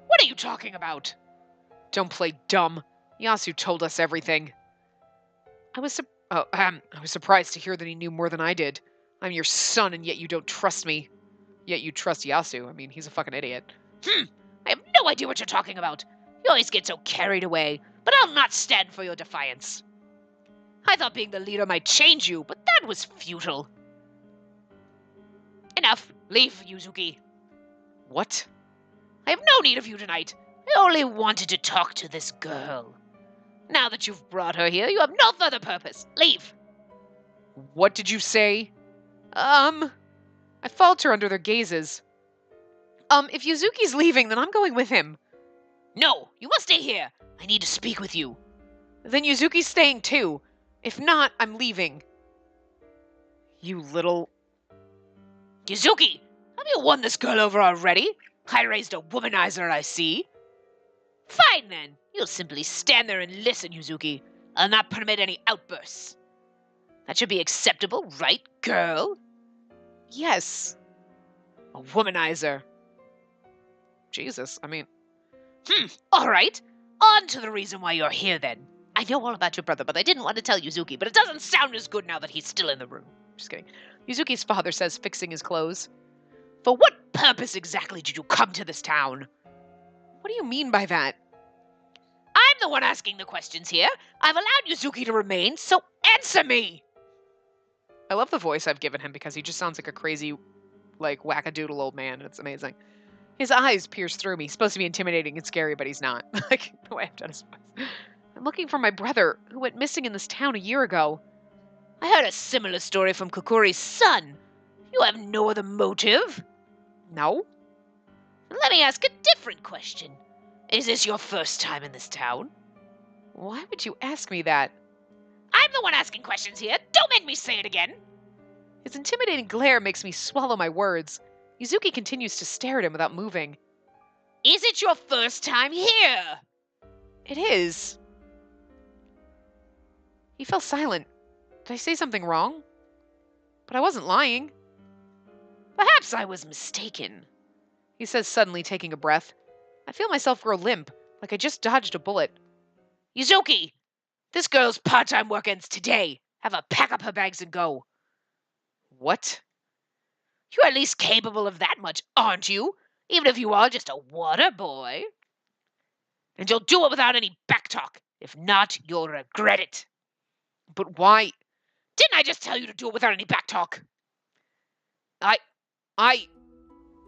What are you talking about? Don't play dumb. Yasu told us everything. I was surprised to hear that he knew more than I did. I'm your son, and yet you don't trust me. Yet you trust Yasu. I mean, he's a fucking idiot. I have no idea what you're talking about. You always get so carried away, but I'll not stand for your defiance. I thought being the leader might change you, but that was futile. Enough. Leave, Yuzuki. What? I have no need of you tonight. I only wanted to talk to this girl. Now that you've brought her here, you have no further purpose. Leave. What did you say? I falter under their gazes. If Yuzuki's leaving, then I'm going with him. No, you must stay here. I need to speak with you. Then Yuzuki's staying too. If not, I'm leaving. You little... Yuzuki, have you won this girl over already? I raised a womanizer, I see. Fine then. You'll simply stand there and listen, Yuzuki. I'll not permit any outbursts. That should be acceptable, right, girl? Yes. A womanizer. Jesus, I mean... All right. On to the reason why you're here, then. I know all about your brother, but I didn't want to tell Yuzuki, but it doesn't sound as good now that he's still in the room. Just kidding. Yuzuki's father says, fixing his clothes. For what purpose exactly did you come to this town? What do you mean by that? I'm the one asking the questions here. I've allowed Yuzuki to remain, so answer me! I love the voice I've given him because he just sounds like a crazy, like, wackadoodle old man. It's amazing. His eyes pierce through me. He's supposed to be intimidating and scary, but he's not. Like, the way I've done his voice. I'm looking for my brother, who went missing in this town a year ago. I heard a similar story from Kokuri's son. You have no other motive? No. Let me ask a different question. Is this your first time in this town? Why would you ask me that? I'm the one asking questions here. Don't make me say it again. His intimidating glare makes me swallow my words. Yuzuki continues to stare at him without moving. Is it your first time here? It is. He fell silent. Did I say something wrong? But I wasn't lying. Perhaps I was mistaken, He says suddenly, taking a breath. I feel myself grow limp, like I just dodged a bullet. Yuzuki, this girl's part-time work ends today. Have her pack up her bags and go. What? You're at least capable of that much, aren't you? Even if you are just a water boy. And you'll do it without any backtalk. If not, you'll regret it. But why? Didn't I just tell you to do it without any backtalk? I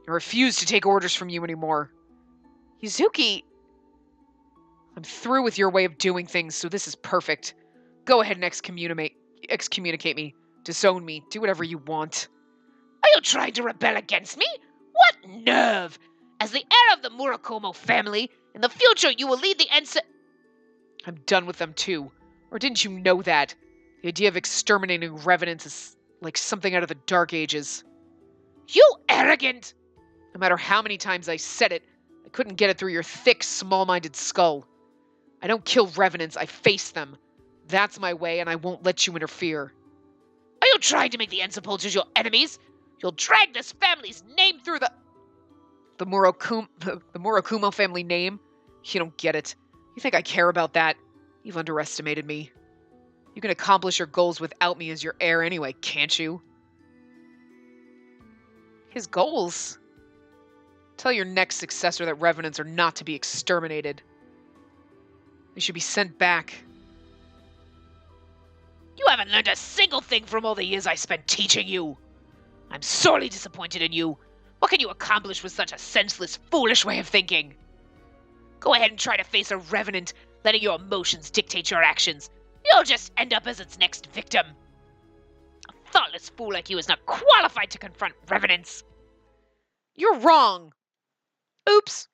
refuse to take orders from you anymore. Yuzuki, I'm through with your way of doing things, so this is perfect. Go ahead and excommunicate me, disown me, do whatever you want. Are you trying to rebel against me? What nerve! As the heir of the Murakumo family, in the future you will lead the I'm done with them too. Or didn't you know that? The idea of exterminating revenants is like something out of the Dark Ages. You arrogant! No matter how many times I said it, I couldn't get it through your thick, small-minded skull. I don't kill revenants, I face them. That's my way, and I won't let you interfere. Are you trying to make the Ensepulchres your enemies? You'll drag this family's name through the Murakumo family name? You don't get it. You think I care about that? You've underestimated me. You can accomplish your goals without me as your heir anyway, can't you? His goals? Tell your next successor that revenants are not to be exterminated. They should be sent back. You haven't learned a single thing from all the years I spent teaching you. I'm sorely disappointed in you. What can you accomplish with such a senseless, foolish way of thinking? Go ahead and try to face a revenant, letting your emotions dictate your actions. You'll just end up as its next victim. A thoughtless fool like you is not qualified to confront revenants. You're wrong! Oops!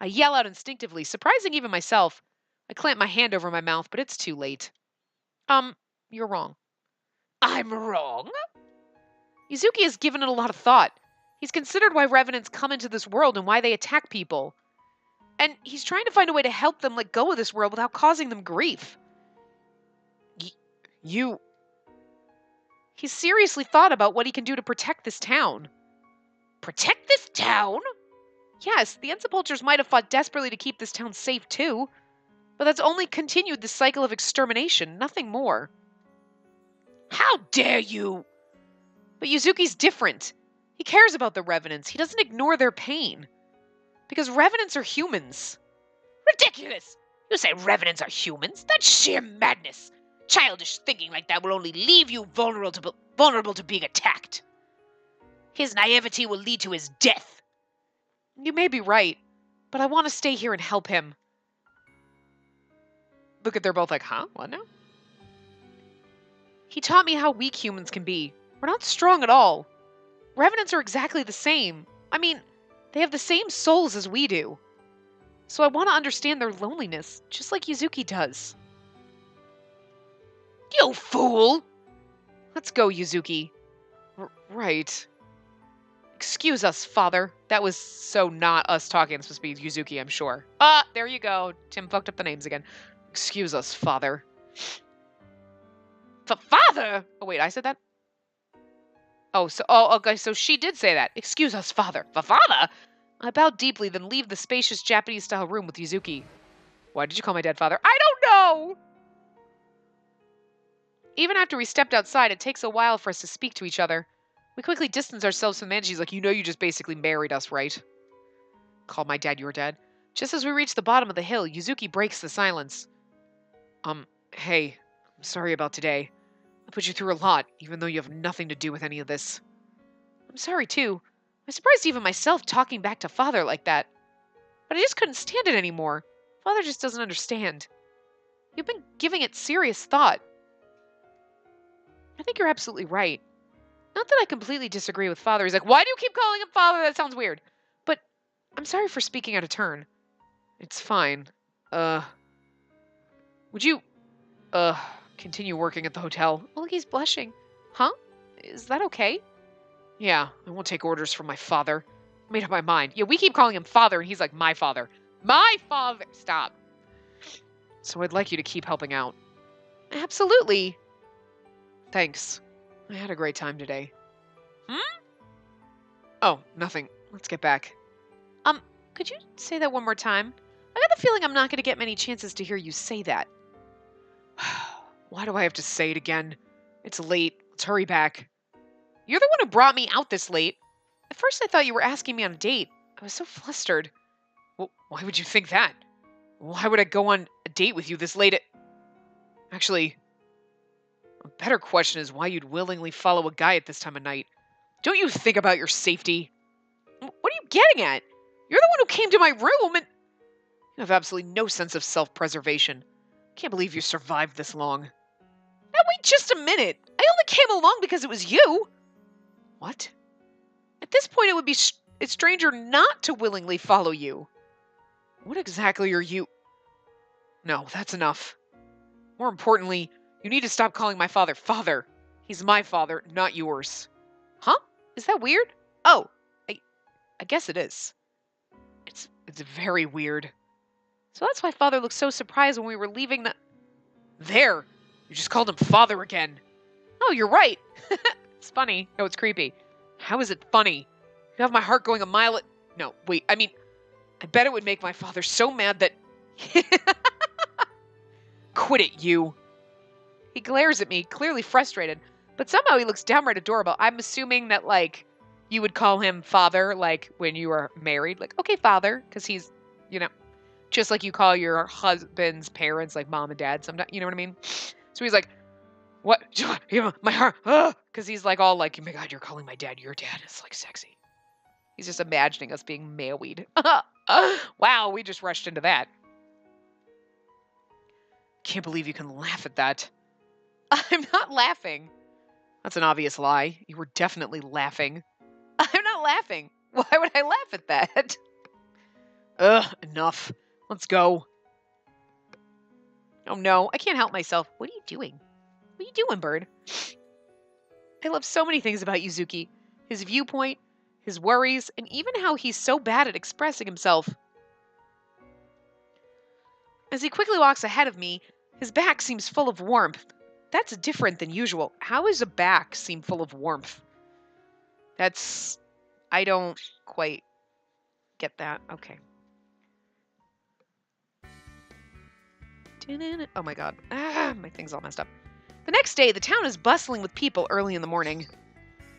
I yell out instinctively, surprising even myself. I clamp my hand over my mouth, but it's too late. You're wrong. I'm wrong? Yuzuki has given it a lot of thought. He's considered why revenants come into this world and why they attack people. And he's trying to find a way to help them let go of this world without causing them grief. He's seriously thought about what he can do to protect this town. Protect this town? Yes, the Ensepulchres might have fought desperately to keep this town safe too, but that's only continued the cycle of extermination, nothing more. How dare you! But Yuzuki's different. He cares about the revenants. He doesn't ignore their pain. Because revenants are humans. Ridiculous! You say revenants are humans? That's sheer madness. Childish thinking like that will only leave you vulnerable to being attacked. His naivety will lead to his death. You may be right, but I want to stay here and help him. Look at they're both like, huh? What now? He taught me how weak humans can be. We're not strong at all. Revenants are exactly the same. I mean, they have the same souls as we do. So I want to understand their loneliness, just like Yuzuki does. You fool! Let's go, Yuzuki. Right. Excuse us, father. That was so not us talking. It's supposed to be Yuzuki, I'm sure. There you go. Tim fucked up the names again. Excuse us, father. Father? Oh, wait, I said that? Okay, so she did say that. Excuse us, father. Father? I bowed deeply, then leave the spacious Japanese-style room with Yuzuki. Why did you call my dad father? I don't know! Even after we stepped outside, it takes a while for us to speak to each other. We quickly distance ourselves from the man. She's like, you know you just basically married us, right? Call my dad your dad. Just as we reach the bottom of the hill, Yuzuki breaks the silence. Hey, I'm sorry about today. I put you through a lot, even though you have nothing to do with any of this. I'm sorry, too. I'm surprised even myself talking back to father like that. But I just couldn't stand it anymore. Father just doesn't understand. You've been giving it serious thought. I think you're absolutely right. Not that I completely disagree with father. He's like, why do you keep calling him father? That sounds weird. But I'm sorry for speaking out of turn. It's fine. Would you, continue working at the hotel? Oh, look, he's blushing. Huh? Is that okay? Yeah, I won't take orders from my father. made up my mind. Yeah, we keep calling him father, and he's like, my father. My father! Stop. So I'd like you to keep helping out. Absolutely. Thanks. I had a great time today. Oh, nothing. Let's get back. Could you say that one more time? I got the feeling I'm not going to get many chances to hear you say that. Why do I have to say it again? It's late. Let's hurry back. You're the one who brought me out this late. At first I thought you were asking me on a date. I was so flustered. Well, why would you think that? Why would I go on a date with you this late at... Actually, a better question is why you'd willingly follow a guy at this time of night. Don't you think about your safety? What are you getting at? You're the one who came to my room and... You have absolutely no sense of self-preservation. Can't believe you survived this long. Now wait just a minute. I only came along because it was you. What? At this point, it would be a stranger not to willingly follow you. What exactly are you... No, that's enough. More importantly, you need to stop calling my father father. He's my father, not yours. Huh? Is that weird? Oh, I guess it is. It's very weird. So that's why father looked so surprised when we were leaving the... There! You just called him father again. Oh, you're right. It's funny. No, it's creepy. How is it funny? You have my heart going a mile at... No, wait, I bet it would make my father so mad that... Quit it, you. He glares at me, clearly frustrated, but somehow he looks downright adorable. I'm assuming that, like, you would call him father, like, when you are married. Like, okay, father, because he's, just like you call your husband's parents, like mom and dad sometimes, you know what I mean? So he's like, what? My heart, because he's like all like, oh my God, you're calling my dad your dad. It's like sexy. He's just imagining us being married. Wow, we just rushed into that. Can't believe you can laugh at that. I'm not laughing. That's an obvious lie. You were definitely laughing. I'm not laughing. Why would I laugh at that? Enough. Let's go. Oh no, I can't help myself. What are you doing? What are you doing, bird? I love so many things about Yuzuki. His viewpoint, his worries, and even how he's so bad at expressing himself. As he quickly walks ahead of me, his back seems full of warmth. That's different than usual. How does a back seem full of warmth? I don't quite get that. Okay. Oh my God. My thing's all messed up. The next day, the town is bustling with people early in the morning.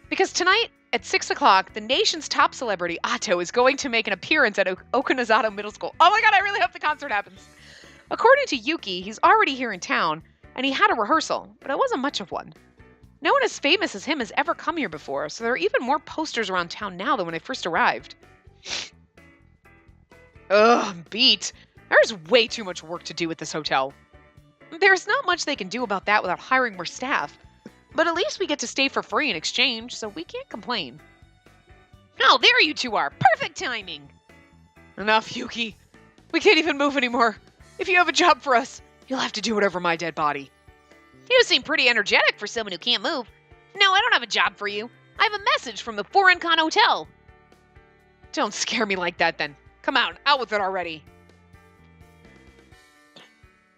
Because tonight, at 6 o'clock, the nation's top celebrity, Atto, is going to make an appearance at Okinazato Middle School. Oh my God, I really hope the concert happens. According to Yuki, he's already here in town, and he had a rehearsal, but it wasn't much of one. No one as famous as him has ever come here before, so there are even more posters around town now than when I first arrived. Ugh, I'm beat. There's way too much work to do at this hotel. There's not much they can do about that without hiring more staff, but at least we get to stay for free in exchange, so we can't complain. Oh, there you two are. Perfect timing. Enough, Yuki. We can't even move anymore. If you have a job for us, you'll have to do it over my dead body. You seem pretty energetic for someone who can't move. No, I don't have a job for you. I have a message from the Foreign Con Hotel. Don't scare me like that, then. Come out with it already.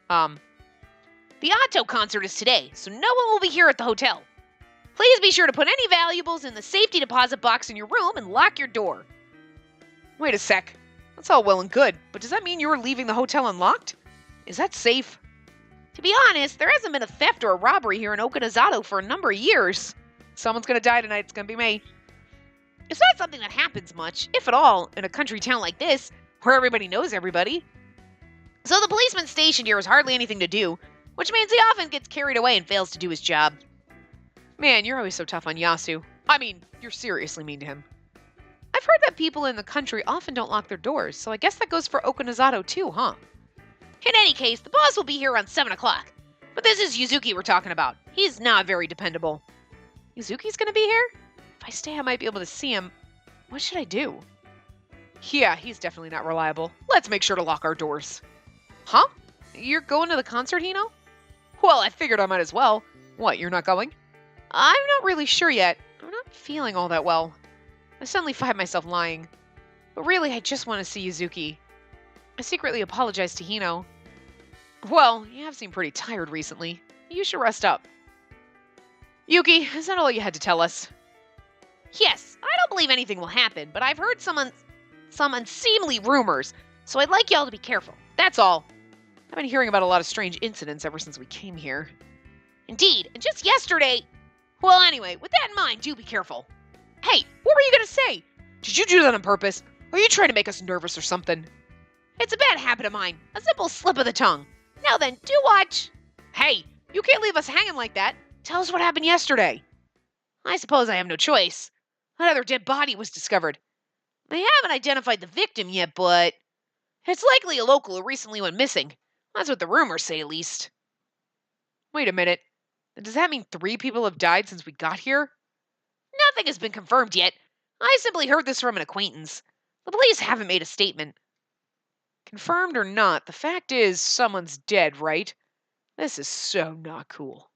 The Otto concert is today, so no one will be here at the hotel. Please be sure to put any valuables in the safety deposit box in your room and lock your door. Wait a sec. That's all well and good, but does that mean you're leaving the hotel unlocked? Is that safe? To be honest, there hasn't been a theft or a robbery here in Okinazato for a number of years. Someone's gonna die tonight. It's gonna be me. It's not something that happens much, if at all, in a country town like this, where everybody knows everybody. So the policeman stationed here has hardly anything to do, which means he often gets carried away and fails to do his job. Man, you're always so tough on Yasu. I mean, you're seriously mean to him. I've heard that people in the country often don't lock their doors, so I guess that goes for Okinazato too, huh? In any case, the boss will be here around 7 o'clock. But this is Yuzuki we're talking about. He's not very dependable. Yuzuki's gonna be here? If I stay, I might be able to see him. What should I do? Yeah, he's definitely not reliable. Let's make sure to lock our doors. Huh? You're going to the concert, Hino? Well, I figured I might as well. What, you're not going? I'm not really sure yet. I'm not feeling all that well. I suddenly find myself lying. But really, I just want to see Yuzuki. I secretly apologized to Hino. Well, you have seemed pretty tired recently. You should rest up. Yuki, is that all you had to tell us? Yes, I don't believe anything will happen, but I've heard some unseemly rumors, so I'd like y'all to be careful. That's all. I've been hearing about a lot of strange incidents ever since we came here. Indeed, and just yesterday... Well, anyway, with that in mind, do be careful. Hey, what were you gonna say? Did you do that on purpose? Are you trying to make us nervous or something? It's a bad habit of mine. A simple slip of the tongue. Now then, do watch. Hey, you can't leave us hanging like that. Tell us what happened yesterday. I suppose I have no choice. Another dead body was discovered. They haven't identified the victim yet, but... It's likely a local who recently went missing. That's what the rumors say, at least. Wait a minute. Does that mean 3 people have died since we got here? Nothing has been confirmed yet. I simply heard this from an acquaintance. The police haven't made a statement. Confirmed or not, the fact is someone's dead, right? This is so not cool.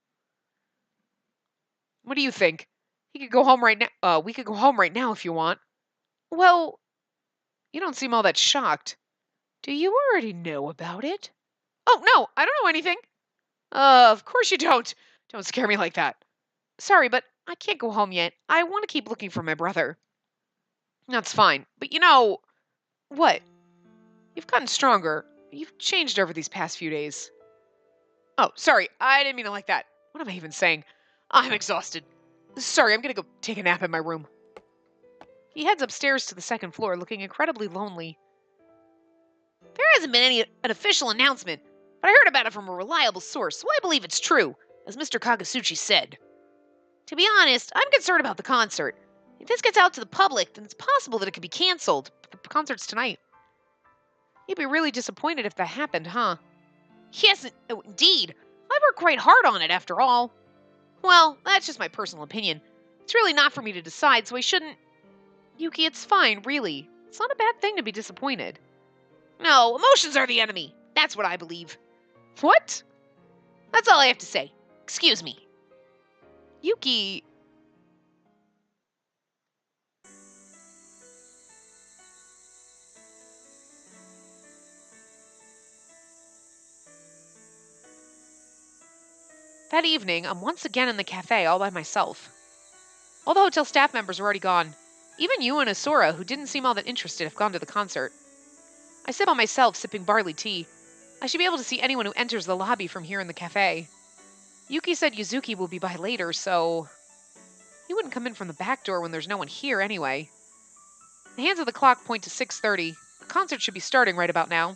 What do you think? He could go home right now. We could go home right now if you want. Well, you don't seem all that shocked. Do you already know about it? Oh, no, I don't know anything. Of course you don't. Don't scare me like that. Sorry, but I can't go home yet. I want to keep looking for my brother. That's fine, but you know... What? You've gotten stronger. You've changed over these past few days. Oh, sorry, I didn't mean it like that. What am I even saying? I'm exhausted. Sorry, I'm gonna go take a nap in my room. He heads upstairs to the 2nd floor, looking incredibly lonely. There hasn't been an official announcement, but I heard about it from a reliable source, so I believe it's true, as Mr. Kagasuchi said. To be honest, I'm concerned about the concert. If this gets out to the public, then it's possible that it could be canceled. The concert's tonight. You'd be really disappointed if that happened, huh? Yes, indeed. I've worked quite hard on it, after all. Well, that's just my personal opinion. It's really not for me to decide, so I shouldn't... Yuki, it's fine, really. It's not a bad thing to be disappointed. No, emotions are the enemy. That's what I believe. What? That's all I have to say. Excuse me. Yuki... That evening, I'm once again in the cafe all by myself. All the hotel staff members are already gone. Even you and Asura, who didn't seem all that interested, have gone to the concert. I sit by myself, sipping barley tea. I should be able to see anyone who enters the lobby from here in the cafe. Yuki said Yuzuki will be by later, so... He wouldn't come in from the back door when there's no one here anyway. The hands of the clock point to 6:30. The concert should be starting right about now.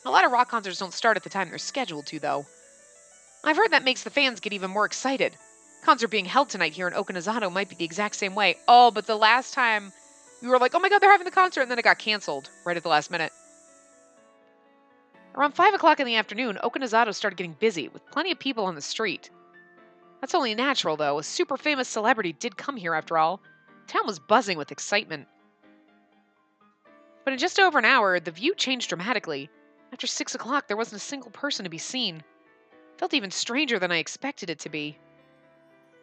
A lot of rock concerts don't start at the time they're scheduled to, though. I've heard that makes the fans get even more excited. Concert being held tonight here in Okinazato might be the exact same way. Oh, but the last time we were like, oh my god, they're having the concert, and then it got canceled right at the last minute. Around 5 o'clock in the afternoon, Okinazato started getting busy, with plenty of people on the street. That's only natural, though. A super famous celebrity did come here after all. The town was buzzing with excitement. But in just over an hour, the view changed dramatically. After 6 o'clock, there wasn't a single person to be seen. It felt even stranger than I expected it to be.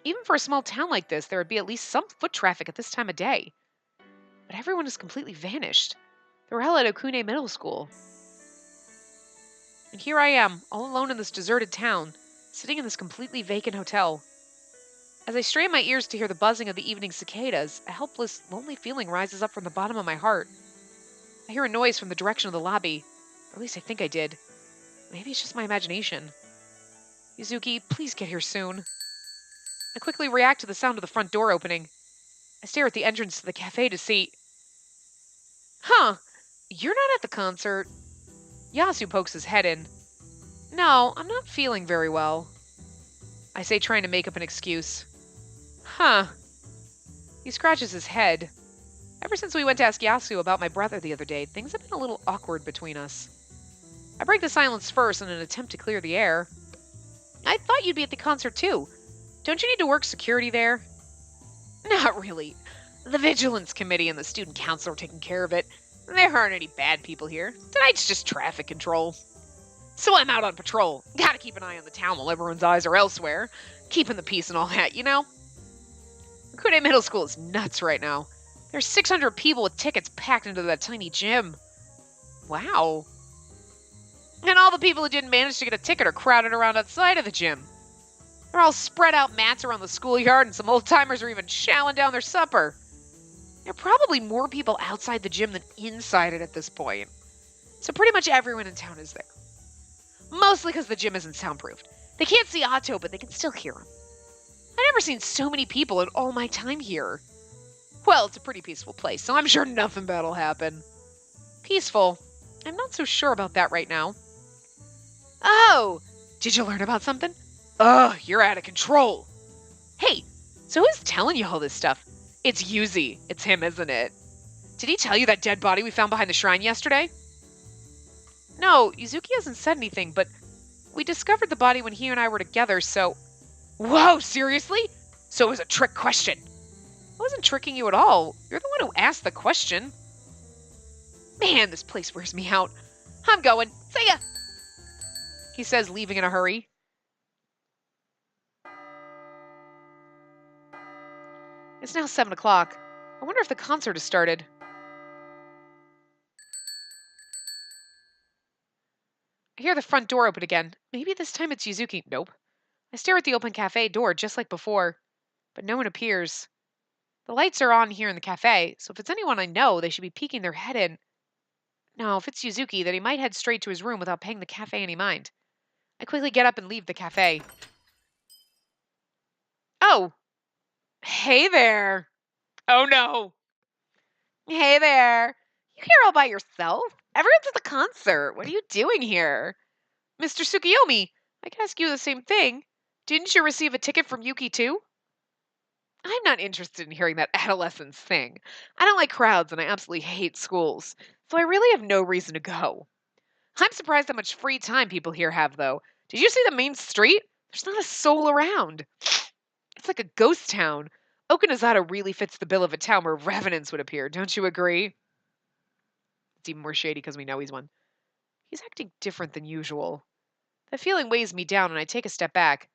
Even for a small town like this, there would be at least some foot traffic at this time of day. But everyone has completely vanished. They were held at Okune Middle School. And here I am, all alone in this deserted town, sitting in this completely vacant hotel. As I strain my ears to hear the buzzing of the evening cicadas, a helpless, lonely feeling rises up from the bottom of my heart. I hear a noise from the direction of the lobby. Or at least I think I did. Maybe it's just my imagination. Yuzuki, please get here soon. I quickly react to the sound of the front door opening. I stare at the entrance to the cafe to see... Huh, you're not at the concert. Yasu pokes his head in. No, I'm not feeling very well. I say, trying to make up an excuse. Huh. He scratches his head. Ever since we went to ask Yasu about my brother the other day, things have been a little awkward between us. I break the silence first in an attempt to clear the air. I thought you'd be at the concert too. Don't you need to work security there? Not really. The Vigilance Committee and the Student Council are taking care of it. There aren't any bad people here. Tonight's just traffic control. So I'm out on patrol. Gotta keep an eye on the town while everyone's eyes are elsewhere. Keeping the peace and all that, you know? Okude Middle School is nuts right now. There's 600 people with tickets packed into that tiny gym. Wow. And all the people who didn't manage to get a ticket are crowded around outside of the gym. They're all spread out mats around the schoolyard, and some old-timers are even chowing down their supper. There are probably more people outside the gym than inside it at this point. So pretty much everyone in town is there. Mostly because the gym isn't soundproofed. They can't see Otto, but they can still hear him. I've never seen so many people in all my time here. Well, it's a pretty peaceful place, so I'm sure nothing bad'll happen. Peaceful? I'm not so sure about that right now. Oh! Did you learn about something? Ugh, you're out of control. Hey, so who's telling you all this stuff? It's Yuzi. It's him, isn't it? Did he tell you that dead body we found behind the shrine yesterday? No, Yuzuki hasn't said anything, but we discovered the body when he and I were together, so... Whoa, seriously? So it was a trick question. I wasn't tricking you at all. You're the one who asked the question. Man, this place wears me out. I'm going. See ya! He says, leaving in a hurry. It's now 7 o'clock. I wonder if the concert has started. I hear the front door open again. Maybe this time it's Yuzuki. Nope. I stare at the open cafe door just like before, but no one appears. The lights are on here in the cafe, so if it's anyone I know, they should be peeking their head in. No, if it's Yuzuki, then he might head straight to his room without paying the cafe any mind. I quickly get up and leave the cafe. Oh! Hey there! Oh no! Hey there! You here all by yourself? Everyone's at the concert. What are you doing here? Mr. Tsukiyomi, I can ask you the same thing. Didn't you receive a ticket from Yuki too? I'm not interested in hearing that adolescence thing. I don't like crowds and I absolutely hate schools, so I really have no reason to go. I'm surprised how much free time people here have, though. Did you see the main street? There's not a soul around. It's like a ghost town. Okinazawa really fits the bill of a town where revenants would appear, don't you agree? It's even more shady because we know he's one. He's acting different than usual. That feeling weighs me down and I take a step back.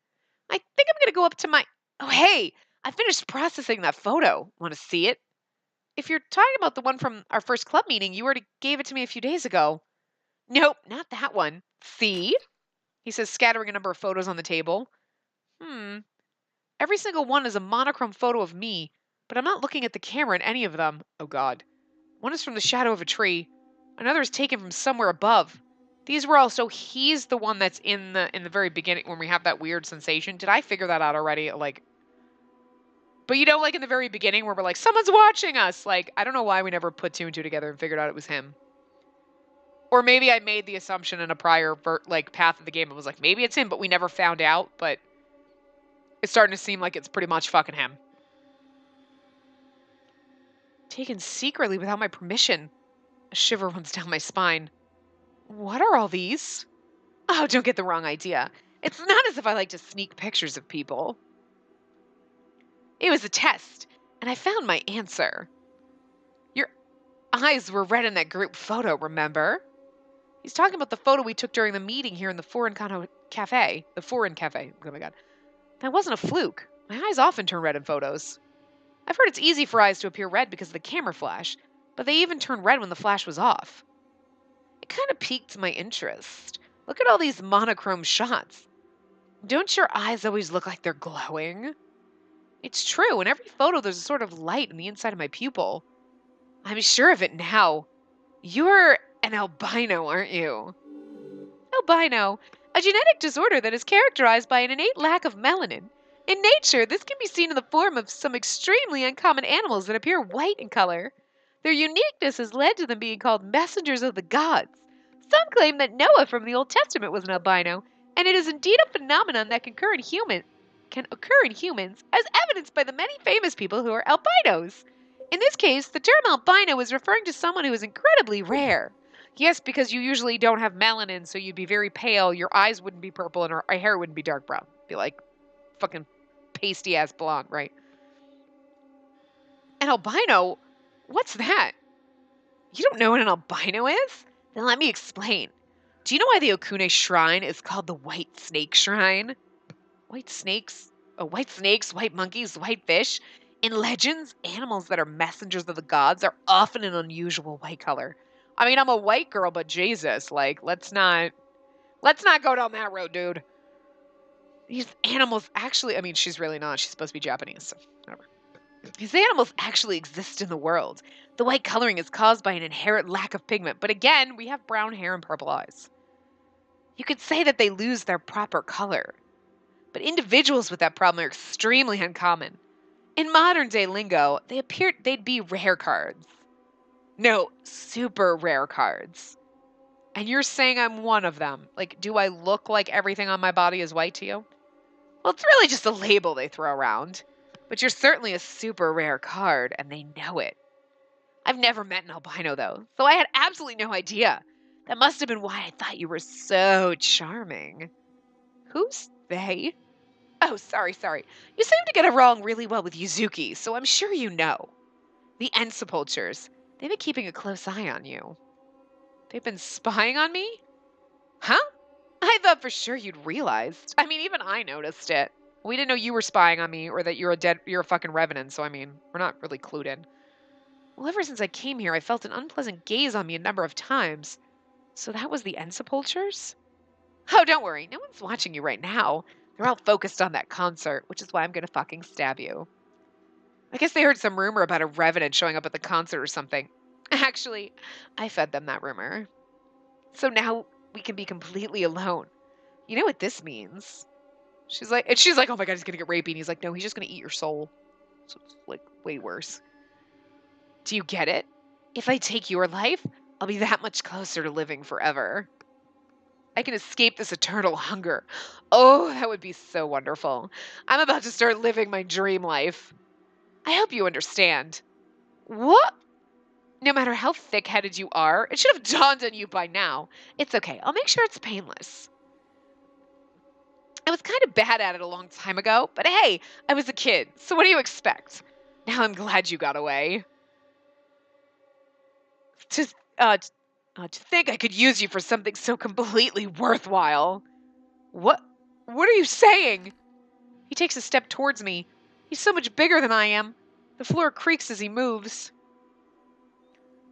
I think I'm going to go up to my... Oh, hey! I finished processing that photo. Want to see it? If you're talking about the one from our first club meeting, you already gave it to me a few days ago. Nope, not that one. See? He says, scattering a number of photos on the table. Every single one is a monochrome photo of me, but I'm not looking at the camera in any of them. Oh, God. One is from the shadow of a tree. Another is taken from somewhere above. These were also, he's the one that's in the very beginning when we have that weird sensation. Did I figure that out already? But you know, like in the very beginning where we're like, someone's watching us. Like, I don't know why we never put two and two together and figured out it was him. Or maybe I made the assumption in a prior path of the game. It was like, maybe it's him, but we never found out. But it's starting to seem like it's pretty much fucking him. Taken secretly without my permission. A shiver runs down my spine. What are all these? Oh, don't get the wrong idea. It's not as if I like to sneak pictures of people. It was a test, and I found my answer. Your eyes were red in that group photo, remember? He's talking about the photo we took during the meeting here in the Foreign Cafe. The Foreign Cafe. Oh my God. That wasn't a fluke. My eyes often turn red in photos. I've heard it's easy for eyes to appear red because of the camera flash, but they even turned red when the flash was off. It kind of piqued my interest. Look at all these monochrome shots. Don't your eyes always look like they're glowing? It's true. In every photo, there's a sort of light in the inside of my pupil. I'm sure of it now. You're an albino, aren't you? Albino, a genetic disorder that is characterized by an innate lack of melanin. In nature, this can be seen in the form of some extremely uncommon animals that appear white in color. Their uniqueness has led to them being called messengers of the gods. Some claim that Noah from the Old Testament was an albino, and it is indeed a phenomenon that can occur in humans, as evidenced by the many famous people who are albinos. In this case, the term albino is referring to someone who is incredibly rare. Yes, because you usually don't have melanin, so you'd be very pale, your eyes wouldn't be purple, and our hair wouldn't be dark brown. It'd be like fucking pasty-ass blonde, right? An albino? What's that? You don't know what an albino is? Then let me explain. Do you know why the Okune Shrine is called the White Snake Shrine? White snakes? Oh, white snakes, white monkeys, white fish? In legends, animals that are messengers of the gods are often an unusual white color. I mean, I'm a white girl, but Jesus, like, let's not go down that road, dude. These animals actually, I mean, she's really not. She's supposed to be Japanese, so whatever. These animals actually exist in the world. The white coloring is caused by an inherent lack of pigment, but again, we have brown hair and purple eyes. You could say that they lose their proper color, but individuals with that problem are extremely uncommon. In modern day lingo, they'd be rare cards. No, super rare cards. And you're saying I'm one of them. Like, do I look like everything on my body is white to you? Well, it's really just a label they throw around. But you're certainly a super rare card, and they know it. I've never met an albino, though, so I had absolutely no idea. That must have been why I thought you were so charming. Who's they? Oh, sorry. You seem to get along really well with Yuzuki, so I'm sure you know. The End Sepulchres. They've been keeping a close eye on you. They've been spying on me? Huh? I thought for sure you'd realized. I mean, even I noticed it. We didn't know you were spying on me or that you're a fucking revenant, so I mean, we're not really clued in. Well, ever since I came here, I felt an unpleasant gaze on me a number of times. So that was the End Sepulchres? Oh, don't worry. No one's watching you right now. They're all focused on that concert, which is why I'm gonna fucking stab you. I guess they heard some rumor about a revenant showing up at the concert or something. Actually, I fed them that rumor. So now we can be completely alone. You know what this means? She's like, oh my god, he's gonna get rapey. And he's like, no, he's just gonna eat your soul. So it's like way worse. Do you get it? If I take your life, I'll be that much closer to living forever. I can escape this eternal hunger. Oh, that would be so wonderful. I'm about to start living my dream life. I hope you understand. What? No matter how thick-headed you are, it should have dawned on you by now. It's okay. I'll make sure it's painless. I was kind of bad at it a long time ago, but hey, I was a kid, so what do you expect? Now I'm glad you got away. To think I could use you for something so completely worthwhile. What are you saying? He takes a step towards me. He's so much bigger than I am. The floor creaks as he moves.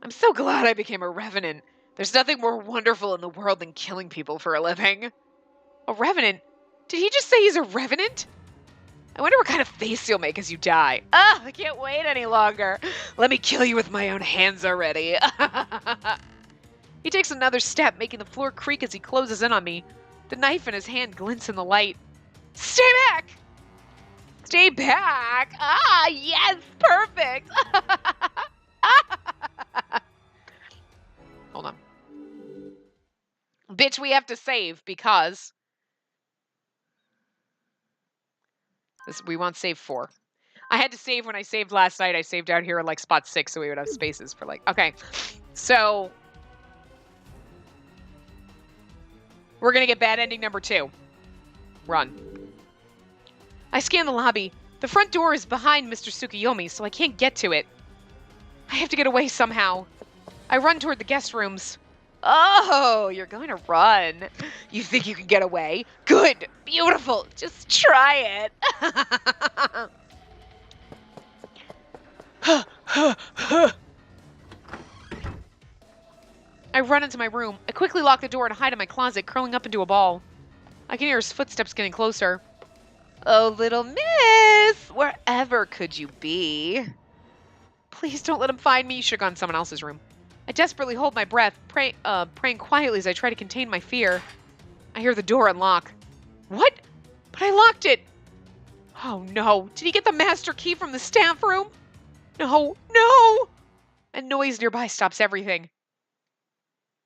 I'm so glad I became a revenant. There's nothing more wonderful in the world than killing people for a living. A revenant? Did he just say he's a revenant? I wonder what kind of face you'll make as you die. Ah, I can't wait any longer. Let me kill you with my own hands already. He takes another step, making the floor creak as he closes in on me. The knife in his hand glints in the light. Stay back! Stay back! Ah, yes, perfect! Hold on. Bitch, we have to save because we want save 4. I had to save when I saved last night. I saved out here at like spot 6 so we would have spaces for like... Okay, so we're going to get bad ending number 2. Run. I scan the lobby. The front door is behind Mr. Tsukuyomi, so I can't get to it. I have to get away somehow. I run toward the guest rooms. Oh, you're going to run. You think you can get away? Good. Beautiful. Just try it. I run into my room. I quickly lock the door and hide in my closet, curling up into a ball. I can hear his footsteps getting closer. Oh, little miss, wherever could you be? Please don't let him find me. You should have gone to someone else's room. I desperately hold my breath, praying quietly as I try to contain my fear. I hear the door unlock. What? But I locked it. Oh no, did he get the master key from the staff room? No. A noise nearby stops everything.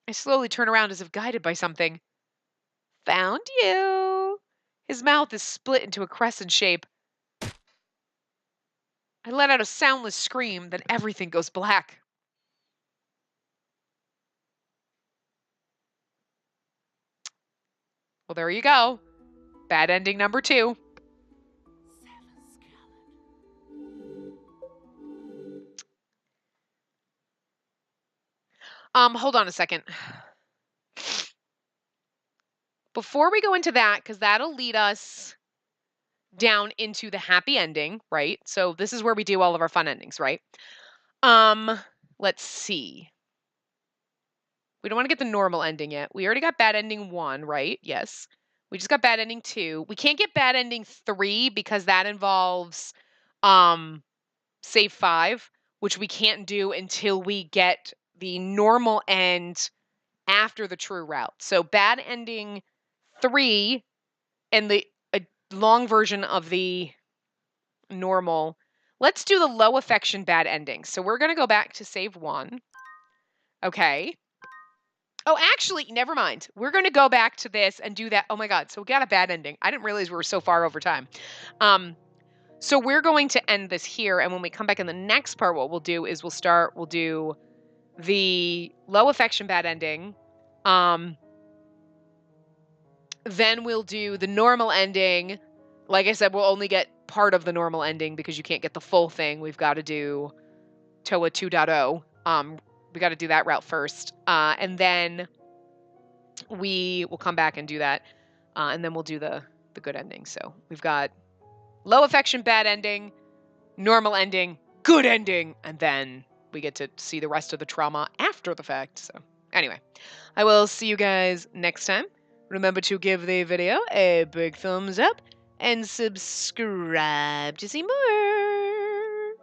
I slowly turn around as if guided by something. Found you. His mouth is split into a crescent shape. I let out a soundless scream, then everything goes black. Well, there you go. Bad ending number 2. Hold on a second. Before we go into that, because that'll lead us down into the happy ending, right? So this is where we do all of our fun endings, right? Let's see. We don't want to get the normal ending yet. We already got bad ending 1, right? Yes. We just got bad ending 2. We can't get bad ending 3 because that involves save 5, which we can't do until we get the normal end after the true route. So bad ending 3 and the long version of the normal. Let's do the low affection bad ending. So we're going to go back to save 1. Okay. Oh, actually, never mind. We're going to go back to this and do that. Oh my God. So we got a bad ending. I didn't realize we were so far over time. So we're going to end this here. And when we come back in the next part, what we'll do is we'll do the low affection bad ending. Then we'll do the normal ending. Like I said, we'll only get part of the normal ending because you can't get the full thing. We've got to do TOA 2.0. We got to do that route first. And then we will come back and do that. And then we'll do the good ending. So we've got low affection, bad ending, normal ending, good ending, and then we get to see the rest of the trauma after the fact. So anyway, I will see you guys next time. Remember to give the video a big thumbs up and subscribe to see more.